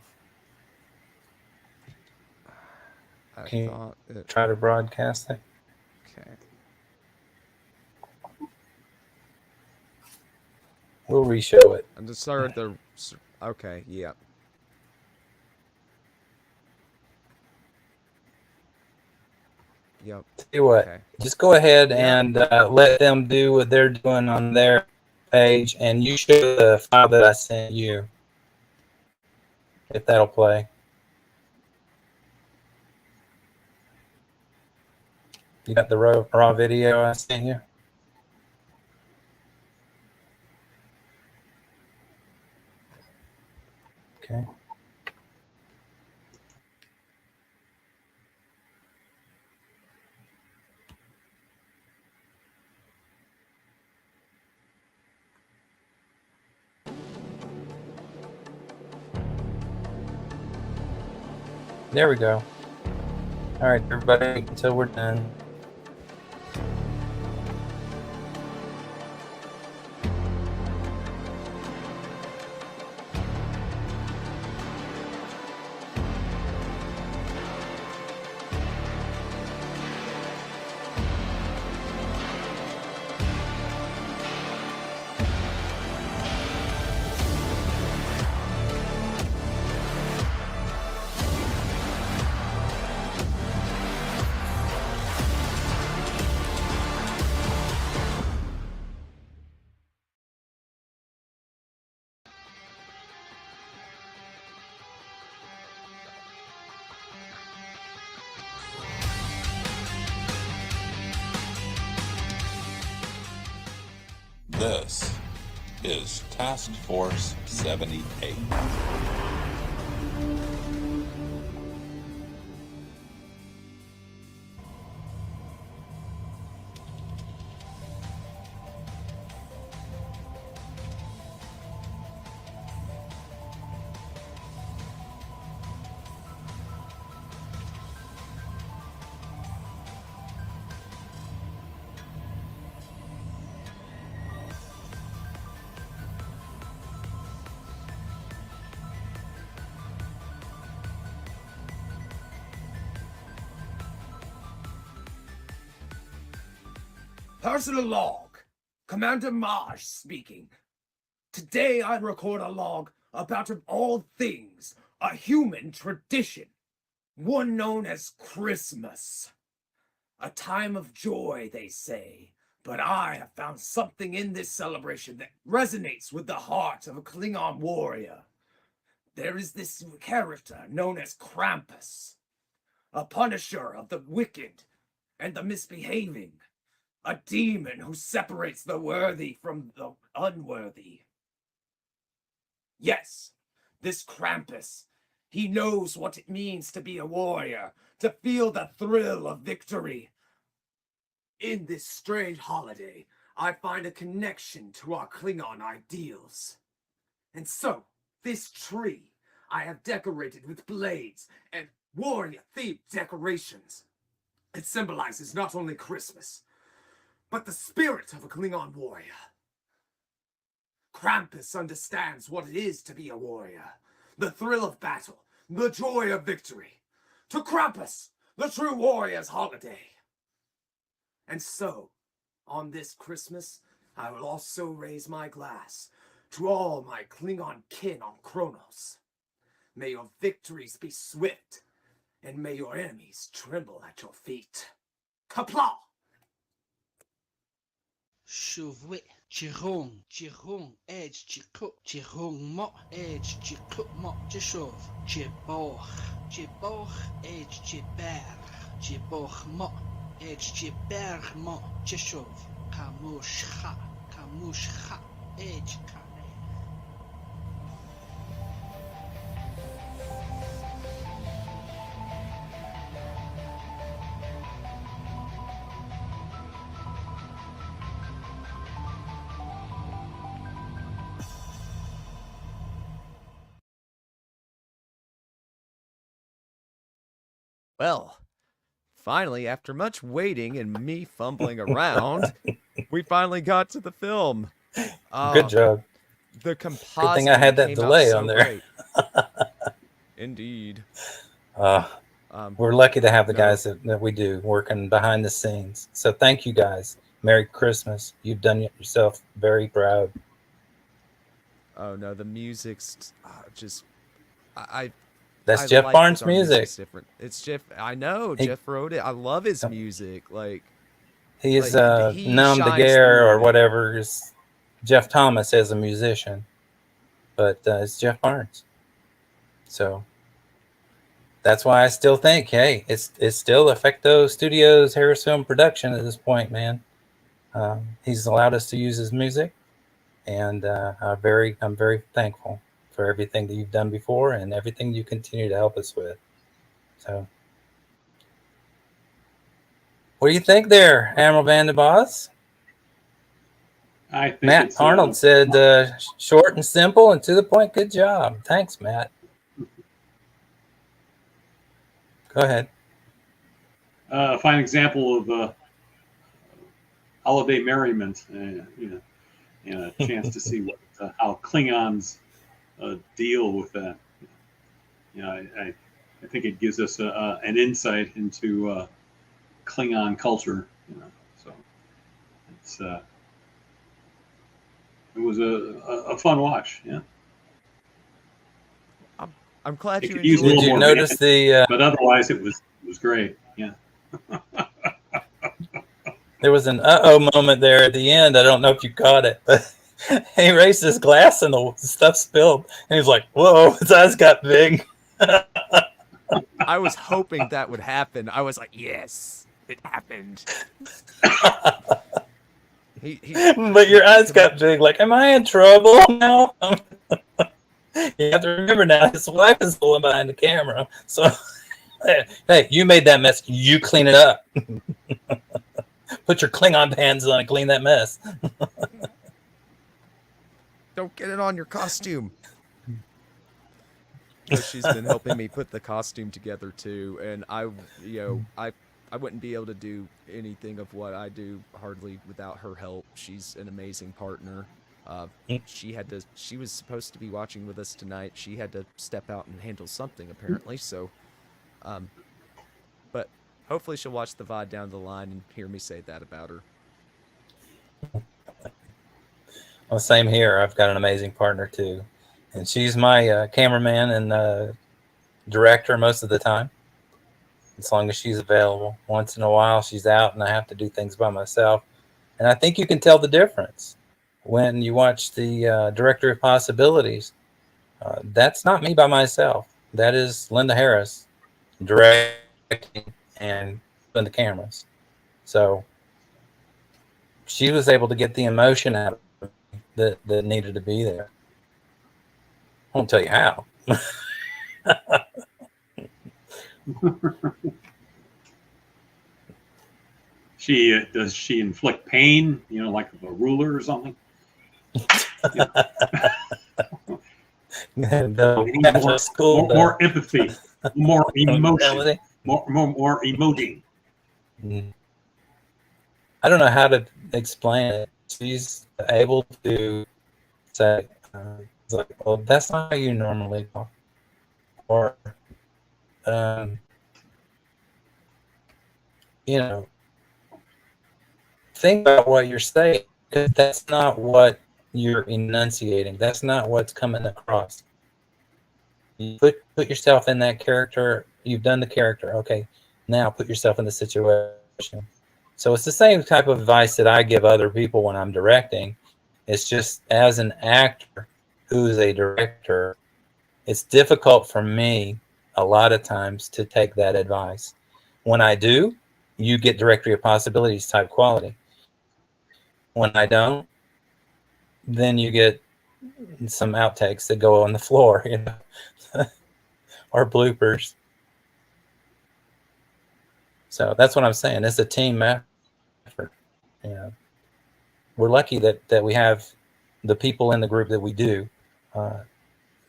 [SPEAKER 2] I
[SPEAKER 1] Can you
[SPEAKER 2] thought it.
[SPEAKER 1] try to broadcast it?
[SPEAKER 2] Okay.
[SPEAKER 1] We'll re-show it.
[SPEAKER 2] I just started the. Okay. Yeah. Yep.
[SPEAKER 1] Tell you what,
[SPEAKER 2] Okay.
[SPEAKER 1] just go ahead
[SPEAKER 2] Yeah.
[SPEAKER 1] and let them do what they're doing on their page, and you show the file that I sent you, if that'll play. You got the raw video I sent you? Okay. There we go. All right, everybody, until we're done.
[SPEAKER 4] This is Task Force 78.
[SPEAKER 5] Personal log. Commander Marsh speaking. Today I record a log about of all things a human tradition, one known as Christmas. A time of joy, they say, but I have found something in this celebration that resonates with the heart of a Klingon warrior. There is this character known as Krampus, a punisher of the wicked and the misbehaving, a demon who separates the worthy from the unworthy. Yes, this Krampus, he knows what it means to be a warrior, to feel the thrill of victory. In this strange holiday, I find a connection to our Klingon ideals. And so, this tree I have decorated with blades and warrior-themed decorations. It symbolizes not only Christmas, but the spirit of a Klingon warrior. Krampus understands what it is to be a warrior, the thrill of battle, the joy of victory. To Krampus, the true warrior's holiday. And so, on this Christmas, I will also raise my glass to all my Klingon kin on Kronos. May your victories be swift, and may your enemies tremble at your feet. Kapla!
[SPEAKER 6] Shuvwe, Chirung, Edge, Chikuk, Chirung Mo, Edge, Chikuk Mo, Chishov, Chiboch, Edge, Chiboch Mo, Edge, Chiber Mo, Chishov, Kamushcha, Edge, Kane.
[SPEAKER 2] Well, finally, after much waiting and me fumbling around, we finally got to the film.
[SPEAKER 1] Good job.
[SPEAKER 2] The
[SPEAKER 1] Good
[SPEAKER 2] composite
[SPEAKER 1] thing I had that
[SPEAKER 2] came out
[SPEAKER 1] delay
[SPEAKER 2] so
[SPEAKER 1] on there.
[SPEAKER 2] great. Indeed.
[SPEAKER 1] We're lucky to have the
[SPEAKER 2] no.
[SPEAKER 1] guys that we do working behind the scenes. So thank you guys. Merry Christmas. You've done yourself very proud.
[SPEAKER 2] Oh no, the music's just
[SPEAKER 1] That's
[SPEAKER 2] I
[SPEAKER 1] Jeff
[SPEAKER 2] like
[SPEAKER 1] Barnes'
[SPEAKER 2] that our music's
[SPEAKER 1] music.
[SPEAKER 2] different. It's Jeff. I know Jeff wrote it. I love his music. Like
[SPEAKER 1] He is
[SPEAKER 2] he
[SPEAKER 1] Nom de
[SPEAKER 2] shines
[SPEAKER 1] Guerre
[SPEAKER 2] through
[SPEAKER 1] or
[SPEAKER 2] it.
[SPEAKER 1] whatever is Jeff Thomas as a musician, but it's Jeff Barnes. So that's why I still think, hey, it's still Effecto Studios, HarrisFilm production at this point, man. He's allowed us to use his music, and I'm very thankful for everything that you've done before and everything you continue to help us with. So, what do you think there, Admiral Van de Bos?
[SPEAKER 3] I think
[SPEAKER 1] Matt
[SPEAKER 3] it's,
[SPEAKER 1] Arnold said, short and simple and to the point. Good job. Thanks, Matt. Go ahead.
[SPEAKER 3] a fine example of holiday merriment, and a chance to see how Klingons deal with that. I think it gives us an insight into Klingon culture. So it's it was a fun watch. Yeah.
[SPEAKER 2] I'm glad
[SPEAKER 3] It
[SPEAKER 2] you
[SPEAKER 3] could use a
[SPEAKER 2] enjoyed
[SPEAKER 3] little
[SPEAKER 1] Did you
[SPEAKER 3] more
[SPEAKER 1] notice the?
[SPEAKER 3] but otherwise it was great. Yeah.
[SPEAKER 1] There was an moment there at the end. I don't know if you caught it, but he raised his glass and the stuff spilled, and he was like, "Whoa!" His eyes got big.
[SPEAKER 2] I was hoping that would happen. I was like, yes, it happened.
[SPEAKER 1] But your eyes got big. Like, am I in trouble now? You have to remember now, his wife is the one behind the camera. So, hey, you made that mess. You clean it up. Put your Klingon pants on and clean that mess.
[SPEAKER 2] Don't get it on your costume. But she's been helping me put the costume together too, and I wouldn't be able to do anything of what I do hardly without her help. She's an amazing partner. She was supposed to be watching with us tonight. She had to step out and handle something apparently. So, but hopefully she'll watch the VOD down the line and hear me say that about her.
[SPEAKER 1] Well, same here. I've got an amazing partner too. And she's my cameraman and director most of the time, as long as she's available. Once in a while, she's out, and I have to do things by myself. And I think you can tell the difference when you watch the Directory of Possibilities. That's not me by myself. That is Linda Harris directing and doing the cameras. So she was able to get the emotion out of me that needed to be there. I won't tell you how.
[SPEAKER 3] Does she inflict pain? Like a ruler or something? More empathy, more emotion, more emoting.
[SPEAKER 1] I don't know how to explain it. She's able to say, like, well, that's not how you normally talk. Or, think about what you're saying, because that's not what you're enunciating. That's not what's coming across. You put yourself in that character. You've done the character. Okay, now put yourself in the situation. So it's the same type of advice that I give other people when I'm directing. It's just, as an actor who is a director, it's difficult for me a lot of times to take that advice. When I do, you get Directory of Possibilities type quality. When I don't, then you get some outtakes that go on the floor, or bloopers. So that's what I'm saying. It's a team effort. We're lucky that we have the people in the group that we do, that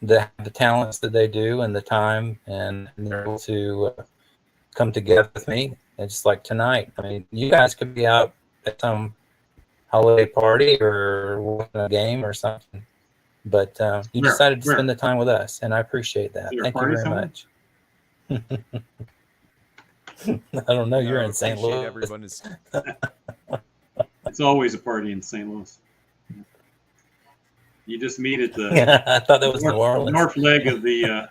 [SPEAKER 1] have the talents that they do and the time, and they're able to come together with me. And just like tonight, I mean, you guys could be out at some holiday party or watching a game or something, but you decided to spend the time with us, and I appreciate that. Thank you very much. I don't know. You're in St. Louis.
[SPEAKER 2] Everyone is.
[SPEAKER 3] It's always a party in St. Louis. You just meet at the
[SPEAKER 1] I thought that was New Orleans.
[SPEAKER 3] North leg of the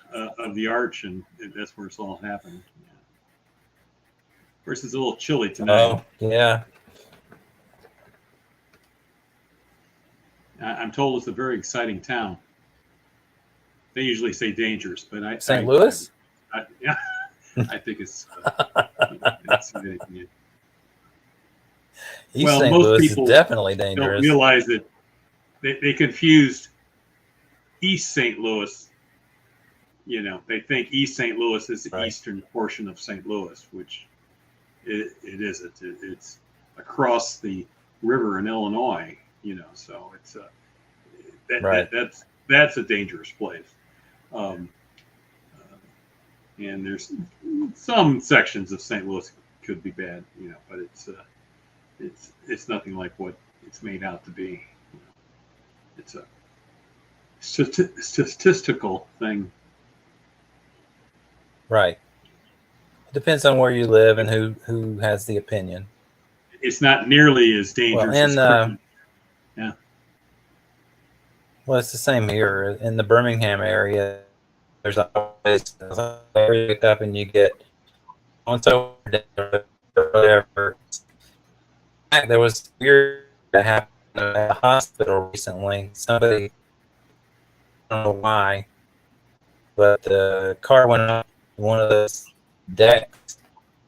[SPEAKER 3] arch, and that's where it's all happening. Yeah. Of course, it's a little chilly tonight.
[SPEAKER 1] Oh, yeah.
[SPEAKER 3] I'm told it's a very exciting town. They usually say dangerous, but
[SPEAKER 1] St. Louis?
[SPEAKER 3] Yeah, I think it's exciting.
[SPEAKER 1] East St. Louis is definitely dangerous.
[SPEAKER 3] Don't realize that they confused East St. Louis. They think East St. Louis is the eastern portion of St. Louis, which it isn't. It's across the river in Illinois. So it's that's a dangerous place. And there's some sections of St. Louis could be bad, but it's nothing like what it's made out to be. It's a statistical thing. Right.
[SPEAKER 1] It depends on where you live and who has the opinion.
[SPEAKER 3] It's not nearly as dangerous as Clinton. Yeah.
[SPEAKER 1] Well, it's the same here in the Birmingham area. There's always area up, and you get so whatever. There was weird that happened at a hospital recently. Somebody, I don't know why, but the car went up one of those decks,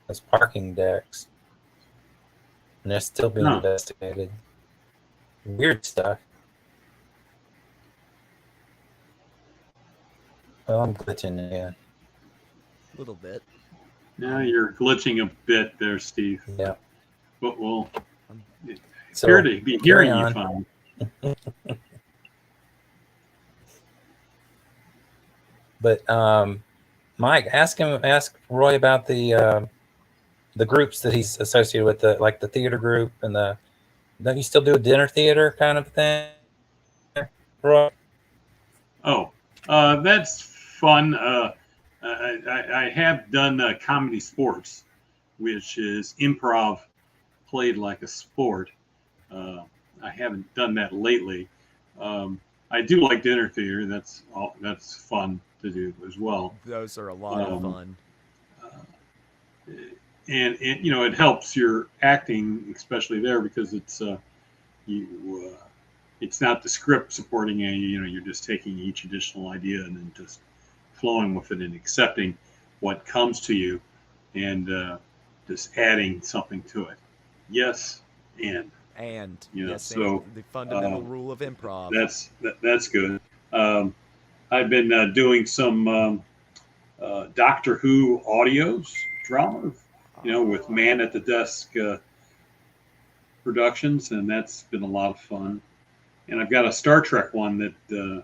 [SPEAKER 1] those parking decks, and they're still being investigated. Weird stuff. Well, I'm glitching again.
[SPEAKER 2] A little bit.
[SPEAKER 3] Now you're glitching a bit there, Steve.
[SPEAKER 1] Yeah.
[SPEAKER 3] But we'll appear to be hearing you fine.
[SPEAKER 1] But Mike, ask Roy about the groups that he's associated with, like the theater group and don't you still do a dinner theater kind of thing, Roy?
[SPEAKER 3] Oh, that's fun. I have done comedy sports, which is improv played like a sport. I haven't done that lately. I do like dinner theater. That's fun to do as well.
[SPEAKER 2] Those are a lot of fun.
[SPEAKER 3] And it helps your acting, especially there, because it's it's not the script supporting you. You're just taking each additional idea and then just flowing with it and accepting what comes to you, and just adding something to it. Yes, and
[SPEAKER 2] yes,
[SPEAKER 3] so
[SPEAKER 2] and the fundamental rule of improv.
[SPEAKER 3] That's good. I've been doing some Doctor Who audios, drama, with Man at the Desk productions, and that's been a lot of fun. And I've got a Star Trek one that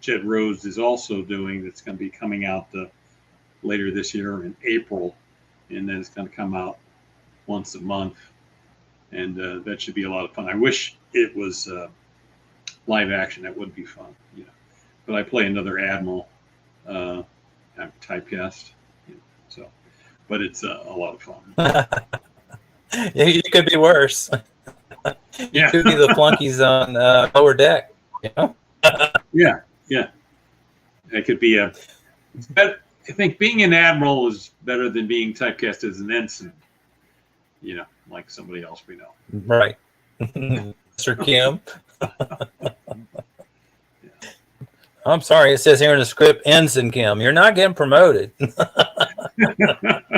[SPEAKER 3] Jed Rose is also doing. That's going to be coming out later this year in April, and then it's going to come out once a month, and that should be a lot of fun. I wish it was live action. That would be fun, But I play another admiral. I'm typecast, so. But it's a lot of fun.
[SPEAKER 1] You could be worse.
[SPEAKER 3] Yeah.
[SPEAKER 1] You could be the flunkies on lower deck.
[SPEAKER 3] Yeah. It could be I think being an admiral is better than being typecast as an ensign. Like somebody else we know.
[SPEAKER 1] Right. Sir Kim. I'm sorry, it says here in the script, Ensign Kim. You're not getting promoted.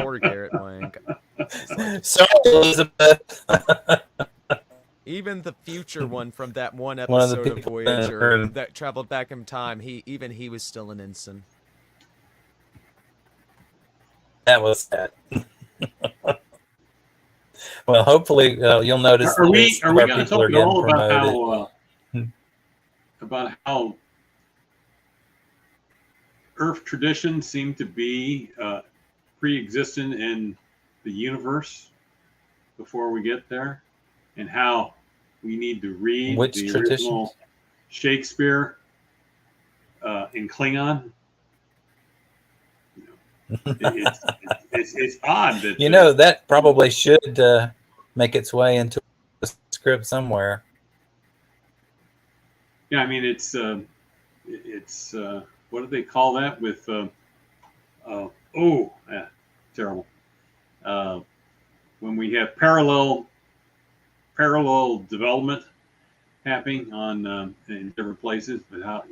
[SPEAKER 2] Or Garrett Lang.
[SPEAKER 1] Sorry, Elizabeth.
[SPEAKER 2] Even the future one from that one episode of Voyager that traveled back in time, he was still an ensign.
[SPEAKER 1] That was sad. Well, hopefully you'll notice.
[SPEAKER 3] Are we going to talk at all about how Earth traditions seem to be pre-existent in the universe before we get there, and how we need to read the original Shakespeare in Klingon? It's odd that
[SPEAKER 1] that probably should make its way into a script somewhere.
[SPEAKER 3] Yeah, I mean it's what do they call that with terrible when we have parallel development happening on in different places, but how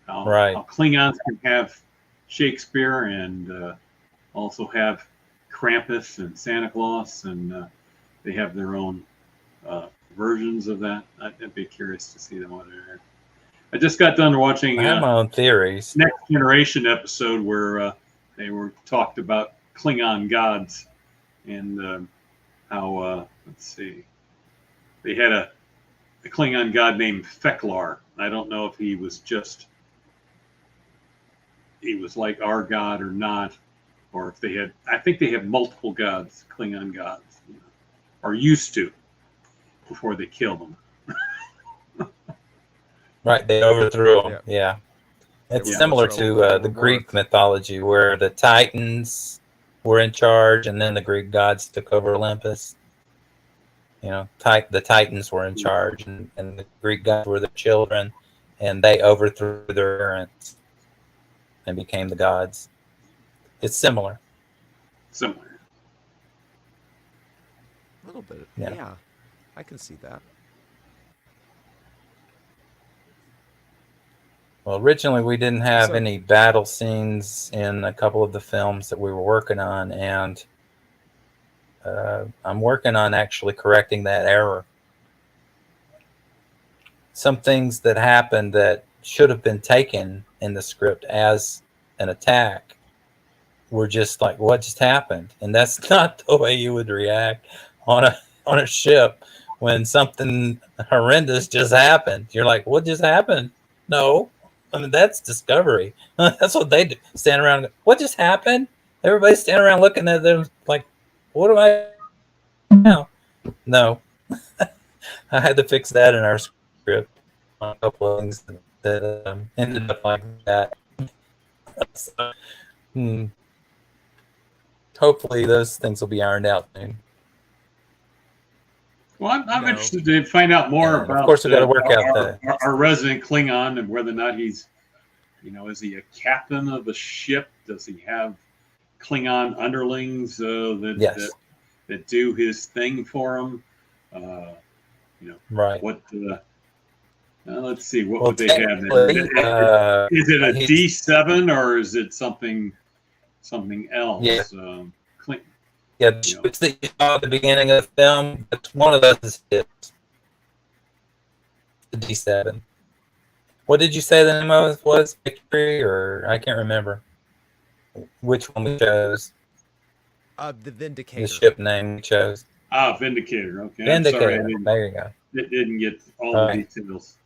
[SPEAKER 3] Klingons can have Shakespeare and also have Krampus and Santa Claus, and they have their own versions of that. I'd be curious to see them over there. I just got done watching
[SPEAKER 1] I have my own theories.
[SPEAKER 3] Next Generation episode where they were talked about Klingon gods and how let's see, they had a Klingon god named Feklar. I don't know if he was like our god or not, or if they had. I think they have multiple gods, Klingon gods, or used to before they killed them.
[SPEAKER 1] Right, they overthrew them. Yeah. It's similar to the Greek mythology, where the Titans were in charge, and then the Greek gods took over Olympus. The Titans were in charge, and the Greek gods were their children, and they overthrew their parents and became the gods. It's similar.
[SPEAKER 2] A little bit. Yeah. I can see that.
[SPEAKER 1] Well, originally we didn't have any battle scenes in a couple of the films that we were working on, and I'm working on actually correcting that error. Some things that happened that should have been taken in the script as an attack were just like, what just happened? And that's not the way you would react on a ship when something horrendous just happened. You're like, what just happened? No. I mean, that's Discovery. That's what they do. Stand around and go, what just happened? Everybody's standing around looking at them like, what do I now? No. I had to fix that in our script on a couple of things that ended up like that. So, hopefully those things will be ironed out soon.
[SPEAKER 3] Well, I'm
[SPEAKER 2] No.
[SPEAKER 3] interested to find out more
[SPEAKER 1] And
[SPEAKER 3] about.
[SPEAKER 1] of course, we got to work out the.
[SPEAKER 3] our resident Klingon and whether or not he's, is he a captain of the ship? Does he have Klingon underlings
[SPEAKER 1] Yes.
[SPEAKER 3] that do his thing for him?
[SPEAKER 1] Right.
[SPEAKER 3] What? Let's see. What
[SPEAKER 1] Well,
[SPEAKER 3] would they have?
[SPEAKER 1] technically,
[SPEAKER 3] Is it a
[SPEAKER 1] he's-
[SPEAKER 3] D7 or is it something else?
[SPEAKER 1] Yeah.
[SPEAKER 3] Klin-
[SPEAKER 1] Yeah, the ships that you saw at the beginning of the film, that's one of those ships. The D7. What did you say the name of it was? Victory, or I can't remember which one we chose.
[SPEAKER 2] The Vindicator.
[SPEAKER 1] The ship name we chose.
[SPEAKER 3] Vindicator. Okay.
[SPEAKER 1] Vindicator.
[SPEAKER 3] I'm sorry,
[SPEAKER 1] There you go.
[SPEAKER 3] I didn't get all
[SPEAKER 1] All
[SPEAKER 3] the
[SPEAKER 1] right.
[SPEAKER 3] details.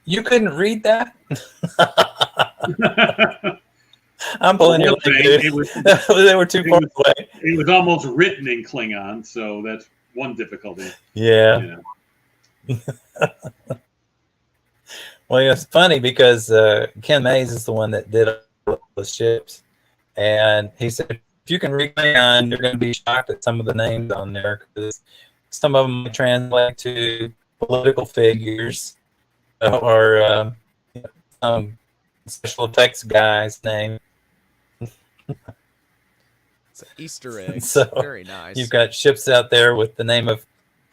[SPEAKER 1] You couldn't read that? I'm pulling your leg, dude.
[SPEAKER 3] It was,
[SPEAKER 1] They were too far away.
[SPEAKER 3] it was almost written in Klingon, so that's one difficulty.
[SPEAKER 1] Yeah. Well, it's funny because Ken Mays is the one that did all the ships, and he said, if you can read Klingon, you're going to be shocked at some of the names on there because some of them translate to political figures or some special effects guy's name.
[SPEAKER 2] It's an Easter egg.
[SPEAKER 1] So,
[SPEAKER 2] Very nice.
[SPEAKER 1] You've got ships out there with the name of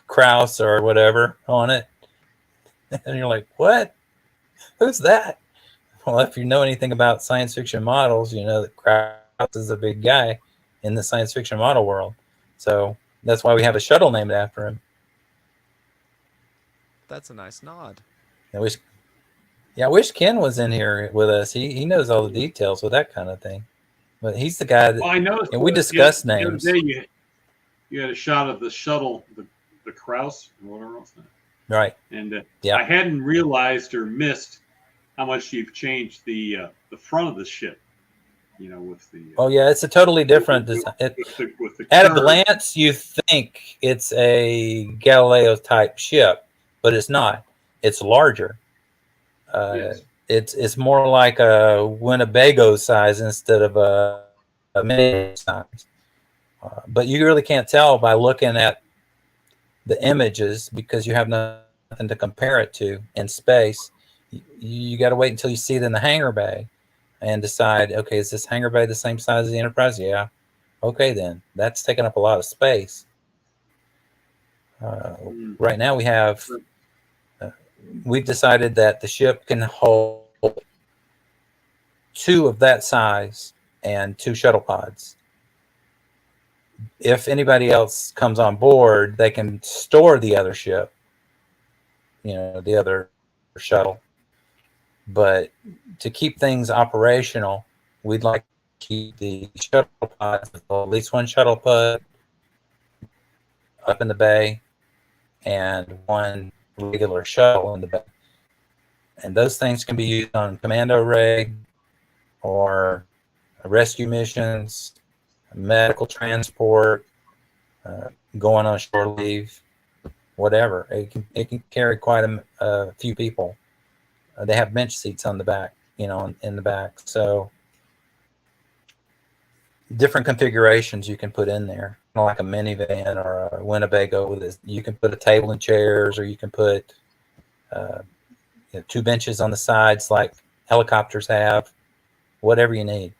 [SPEAKER 1] Kraus or whatever on it, and you're like, what? Who's that? Well, if you know anything about science fiction models, you know that Kraus is a big guy in the science fiction model world. So that's why we have a shuttle named after him.
[SPEAKER 2] That's a nice nod.
[SPEAKER 1] I wish Ken was in here with us. He knows all the details with that kind of thing. But he's the guy that.
[SPEAKER 3] Well, I noticed.
[SPEAKER 1] And we discussed
[SPEAKER 3] the other
[SPEAKER 1] names.
[SPEAKER 3] day you had a shot of the shuttle, the Kraus or whatever else.
[SPEAKER 1] Right.
[SPEAKER 3] And
[SPEAKER 1] Yeah.
[SPEAKER 3] I hadn't realized or missed how much you've changed the front of the ship. With the.
[SPEAKER 1] Oh yeah, it's a totally different design.
[SPEAKER 3] With the
[SPEAKER 1] At a
[SPEAKER 3] curve.
[SPEAKER 1] glance, you think it's a Galileo type ship, but it's not. It's larger.
[SPEAKER 3] Yes.
[SPEAKER 1] It's more like a Winnebago size instead of a mini size. But you really can't tell by looking at the images because you have nothing to compare it to in space. You got to wait until you see it in the hangar bay and decide, okay, is this hangar bay the same size as the Enterprise? Yeah. Okay, then. That's taking up a lot of space. Right now we've decided that the ship can hold 2 of that size and 2 shuttle pods. If anybody else comes on board, they can store the other ship, the other shuttle. But to keep things operational, we'd like to keep the shuttle pods, at least 1 shuttle pod up in the bay and 1 regular shuttle in the bay. And those things can be used on commando raid or rescue missions, medical transport, going on shore leave, whatever. It can carry quite a few people. They have bench seats on the back, in the back. So different configurations you can put in there, like a minivan or a Winnebago with this. You can put a table and chairs, or you can put 2 benches on the sides like helicopters have, whatever you need.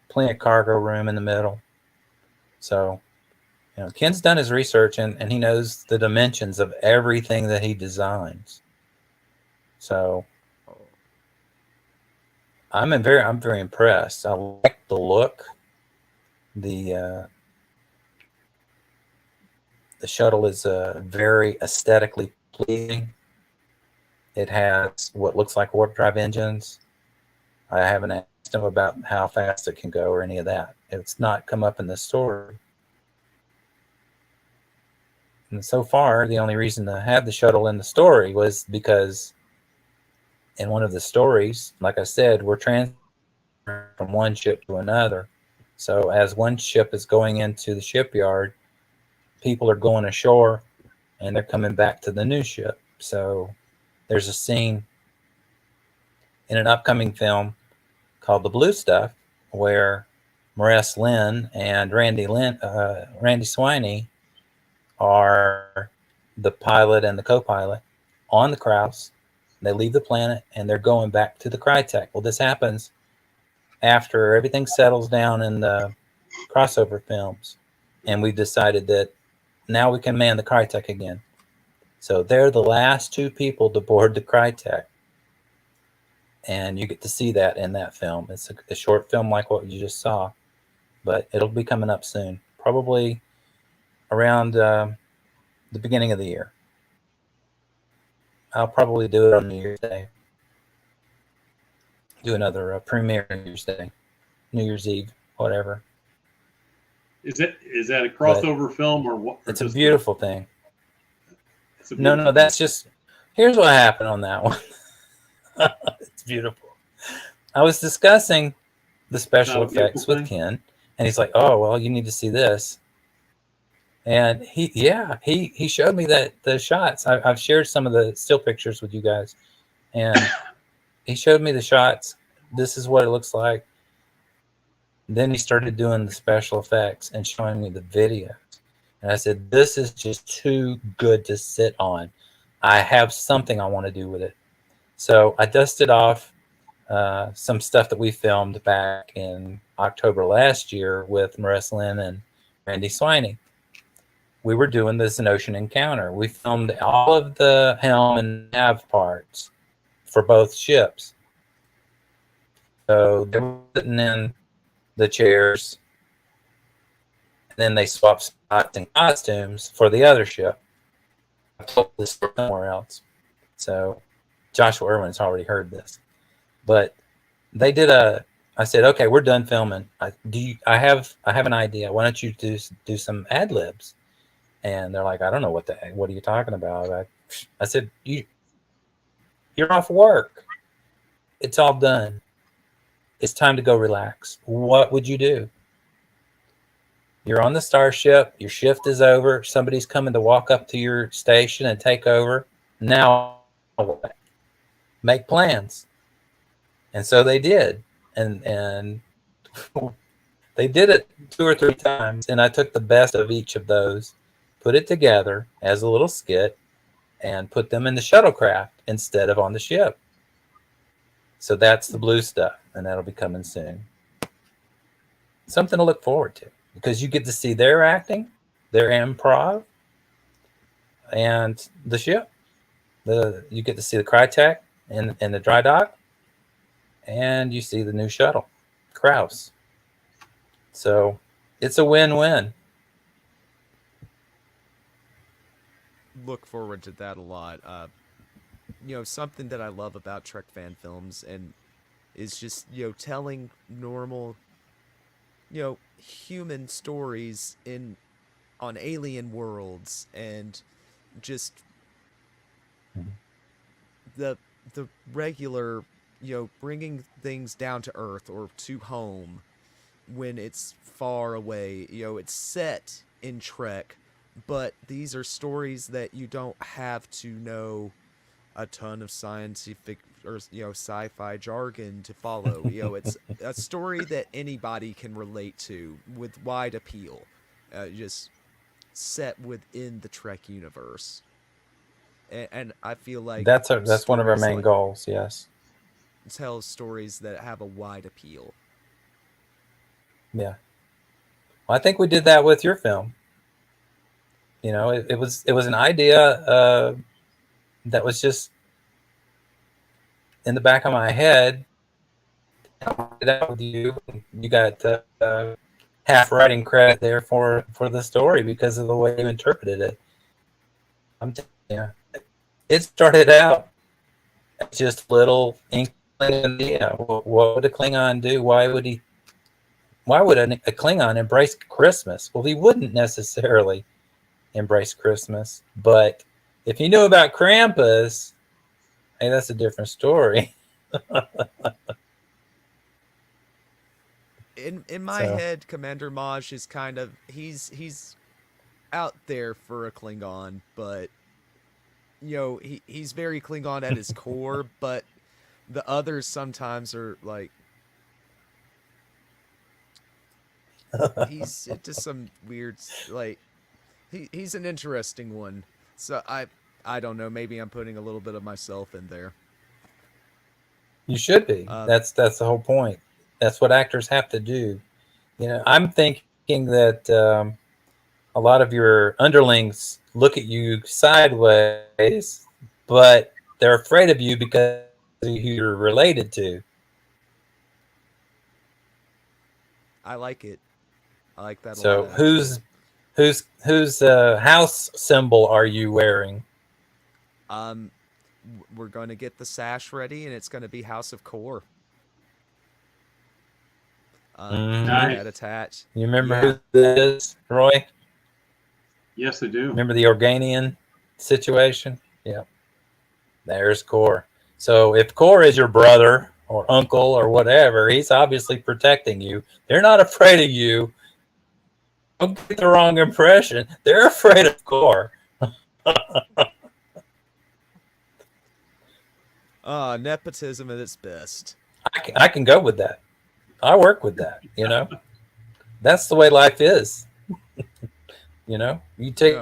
[SPEAKER 1] Plenty of cargo room in the middle. So, Ken's done his research and he knows the dimensions of everything that he designs. So I'm very impressed. I like the look. The shuttle is very aesthetically pleasing. It has what looks like warp drive engines. I haven't asked him about how fast it can go or any of that. It's not come up in the story. And so far, the only reason to have the shuttle in the story was because in one of the stories, like I said, we're transferring from one ship to another. So as one ship is going into the shipyard, people are going ashore and they're coming back to the new ship. So there's a scene in an upcoming film called The Blue Stuff where Maurice Lynn and Randy Swiney are the pilot and the co-pilot on the Kraus. They leave the planet and they're going back to the Krytech. Well, this happens after everything settles down in the crossover films, and we've decided that now we can man the Krytech again. So they're the last two people to board the Krytech, and you get to see that in that film. It's a short film like what you just saw, but it'll be coming up soon, probably around the beginning of the year. I'll probably do it on New Year's Day. Do another premiere New Year's Day, New Year's Eve, whatever.
[SPEAKER 3] Is that a crossover film or what? Or
[SPEAKER 1] it's a beautiful thing.
[SPEAKER 3] No,
[SPEAKER 1] that's just, here's what happened on that one. It's beautiful. I was discussing the special effects with Ken, and he's like, "Oh, well, you need to see this." And he showed me the shots. I've shared some of the still pictures with you guys, and he showed me the shots. This is what it looks like. Then he started doing the special effects and showing me the videos. And I said, this is just too good to sit on. I have something I want to do with it. So I dusted off some stuff that we filmed back in October last year with Maurice Lynn and Randy Swiney. We were doing this Ocean Encounter. We filmed all of the helm and nav parts for both ships. So they were sitting in the chairs, and then they swapped spots and costumes for the other ship. I've told this story somewhere else, so Joshua Irwin's already heard this. But they did I said, okay, we're done filming. I have an idea. Why don't you do some ad libs? And they're like, I don't know what are you talking about? I said, you're off work. It's all done. It's time to go relax. What would you do? You're on the starship. Your shift is over. Somebody's coming to walk up to your station and take over. Now what? Make plans. And so they did. And they did it 2 or 3 times. And I took the best of each of those, put it together as a little skit, and put them in the shuttlecraft instead of on the ship. So that's the blue stuff, and that'll be coming soon. Something to look forward to, because you get to see their acting, their improv, and the ship. You get to see the Krytech in the dry dock, and you see the new shuttle, Kraus. So it's a win-win.
[SPEAKER 2] Look forward to that a lot. Something that I love about Trek fan films and is just, telling normal, human stories on alien worlds, and just the regular, bringing things down to earth or to home when it's far away. It's set in Trek, but these are stories that you don't have to know a ton of scientific or sci-fi jargon to follow. It's a story that anybody can relate to with wide appeal, just set within the Trek universe. And I feel like
[SPEAKER 1] that's one of our main goals. Yes,
[SPEAKER 2] tell stories that have a wide appeal.
[SPEAKER 1] Yeah, well, I think we did that with your film. It was an idea that was just in the back of my head. I did that with you. You got half writing credit there for the story because of the way you interpreted it. I'm telling you, it started out as just little inkling. What would a Klingon do? Why would a Klingon embrace Christmas? Well, he wouldn't necessarily embrace Christmas, but if you knew about Krampus, hey, that's a different story.
[SPEAKER 2] In my head, Commander Maj is kind of he's out there for a Klingon, but he's very Klingon at his core, but the others sometimes are like He's into some weird, like, he's an interesting one. So I don't know. Maybe I'm putting a little bit of myself in there.
[SPEAKER 1] You should be.
[SPEAKER 2] Uh,
[SPEAKER 1] That's the whole point. That's what actors have to do. I'm thinking that a lot of your underlings look at you sideways, but they're afraid of you because of who you're related to.
[SPEAKER 2] I like it. I like that a
[SPEAKER 1] So
[SPEAKER 2] lot. Actually.
[SPEAKER 1] whose house symbol are you wearing?
[SPEAKER 2] We're going to get the sash ready, and it's going to be House of Core.
[SPEAKER 3] Nice.
[SPEAKER 2] That attached.
[SPEAKER 1] You remember
[SPEAKER 2] Yeah.
[SPEAKER 1] who that is, Roy?
[SPEAKER 3] Yes, I do.
[SPEAKER 1] Remember the Organian situation? Yeah. There's Core. So if Core is your brother or uncle or whatever, he's obviously protecting you. They're not afraid of you. Don't get the wrong impression. They're afraid of Core.
[SPEAKER 2] Nepotism at its best.
[SPEAKER 1] I can go with that. I work with that, That's the way life is. You take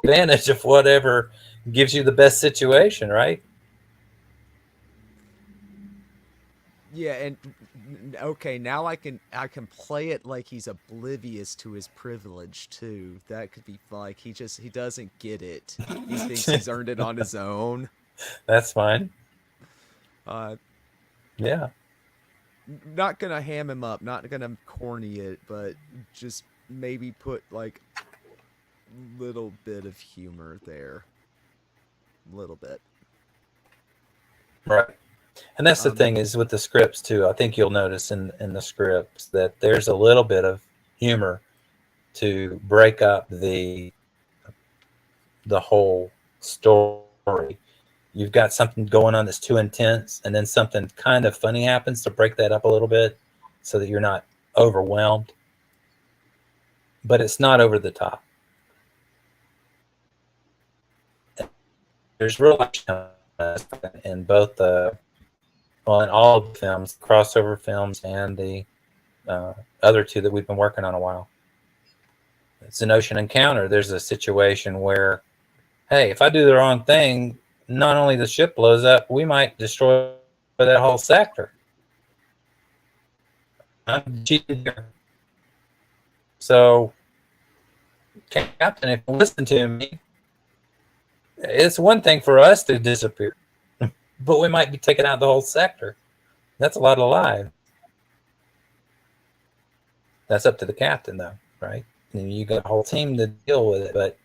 [SPEAKER 1] advantage of whatever gives you the best situation, right?
[SPEAKER 2] Yeah, and okay, now I can play it like he's oblivious to his privilege too. That could be like he doesn't get it. He thinks he's earned it on his own.
[SPEAKER 1] That's fine.
[SPEAKER 2] Yeah. Not gonna ham him up, not gonna corny it, but just maybe put like little bit of humor there. Little bit.
[SPEAKER 1] Right. And that's the thing is with the scripts too. I think you'll notice in the scripts that there's a little bit of humor to break up the whole story. You've got something going on that's too intense, and then something kind of funny happens to break that up a little bit so that you're not overwhelmed. But it's not over the top. There's real action in both in all of the films, crossover films, and the other two that we've been working on a while. It's an ocean encounter. There's a situation where, hey, if I do the wrong thing, not only the ship blows up, we might destroy that whole sector. I'm cheating here. So, Captain, if you listen to me, it's one thing for us to disappear, but we might be taking out the whole sector. That's a lot of lives. That's up to the captain, though, right? And you got a whole team to deal with it, but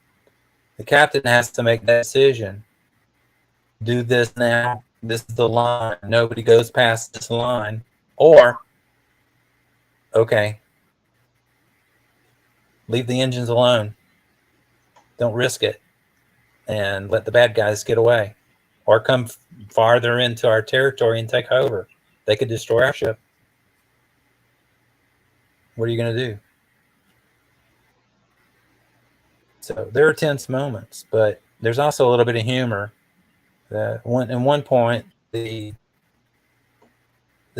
[SPEAKER 1] the captain has to make that decision. Do this now. This is the line. Nobody goes past this line. Or, okay, leave the engines alone. Don't risk it. And let the bad guys get away. Or come farther into our territory and take over. They could destroy our ship. What are you going to do? So there are tense moments, but there's also a little bit of humor. At one point, the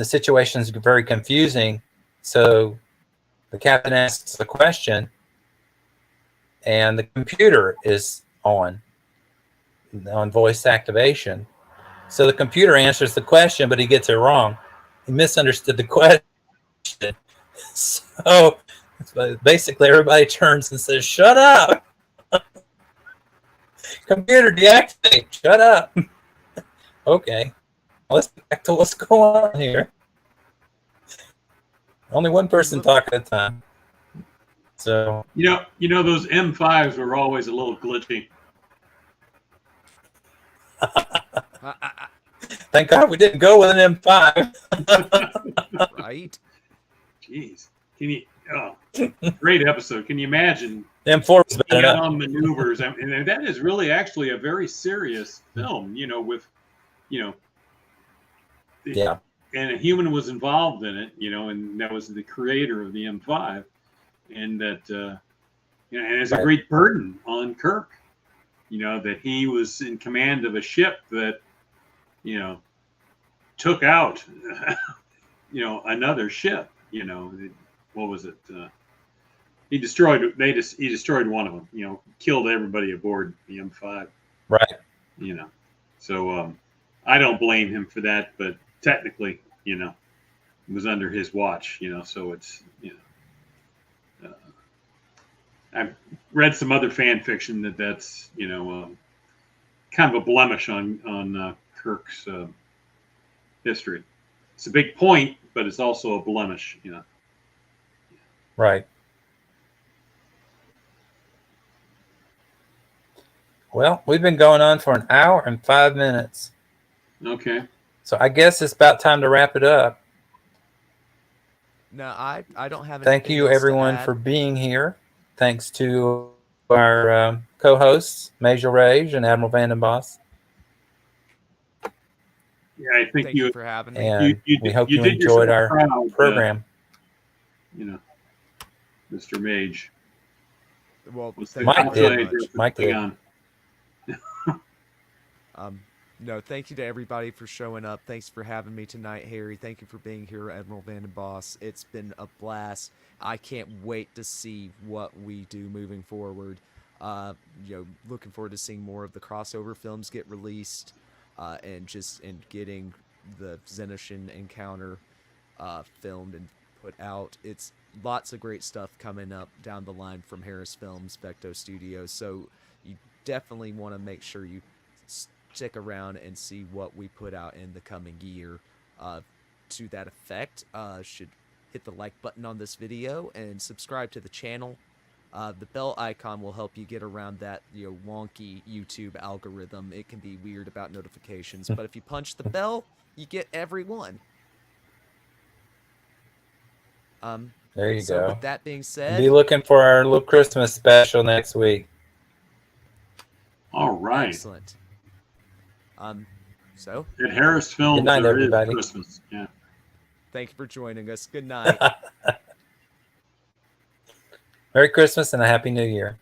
[SPEAKER 1] situation is very confusing. So the captain asks a question, and the computer is on voice activation. So the computer answers the question, but he gets it wrong. He misunderstood the question. So basically, everybody turns and says, "Shut up! Computer, deactivate! Shut up!" Okay, let's get back to what's going on here. Only one person talking at a time. So
[SPEAKER 3] you know those M5s were always a little glitchy.
[SPEAKER 1] Thank God we didn't go with an M5.
[SPEAKER 2] Right?
[SPEAKER 3] Jeez, can you? Oh, great episode. Can you imagine?
[SPEAKER 1] M4 was bad enough.
[SPEAKER 3] On maneuvers, and that is really actually a very serious film.
[SPEAKER 1] Yeah.
[SPEAKER 3] And a human was involved in it, and that was the creator of the M5, and that, and it's a great burden on Kirk, that he was in command of a ship that, took out, another ship, what was it? He destroyed one of them. Killed everybody aboard the M5.
[SPEAKER 1] Right.
[SPEAKER 3] So I don't blame him for that, but technically, it was under his watch. So it's I've read some other fan fiction that's kind of a blemish on Kirk's history. It's a big point, but it's also a blemish.
[SPEAKER 1] Right. Well, we've been going on for an hour and 5 minutes.
[SPEAKER 3] Okay.
[SPEAKER 1] So I guess it's about time to wrap it up.
[SPEAKER 2] No, I don't have.
[SPEAKER 1] Thank you, everyone, for being here. Thanks to our co-hosts, Major Rage and Admiral Vanden Boss.
[SPEAKER 3] Yeah, I think
[SPEAKER 2] Thank you for having me.
[SPEAKER 1] And we hope you enjoyed our program.
[SPEAKER 3] Mr. Mage.
[SPEAKER 2] Well,
[SPEAKER 1] Mike did. Mike did.
[SPEAKER 2] No, thank you to everybody for showing up. Thanks for having me tonight, Harry. Thank you for being here, Admiral Vanden Boss. It's been a blast. I can't wait to see what we do moving forward. Looking forward to seeing more of the crossover films get released, and getting the Xenoshin encounter filmed and put out. It's lots of great stuff coming up down the line from HarrisFilm, Specto Studios. So you definitely want to make sure you stick around and see what we put out in the coming year. To that effect, should hit the like button on this video and subscribe to the channel. The bell icon will help you get around that wonky YouTube algorithm. It can be weird about notifications, but if you punch the bell, you get every one.
[SPEAKER 1] There you go.
[SPEAKER 2] With that being said,
[SPEAKER 1] be looking for our little Christmas special next week.
[SPEAKER 3] All right.
[SPEAKER 2] Excellent. So
[SPEAKER 3] at HarrisFilm,
[SPEAKER 1] good night, everybody.
[SPEAKER 3] Christmas. Yeah.
[SPEAKER 2] Thank you for joining us. Good night.
[SPEAKER 1] Merry Christmas and a Happy New Year.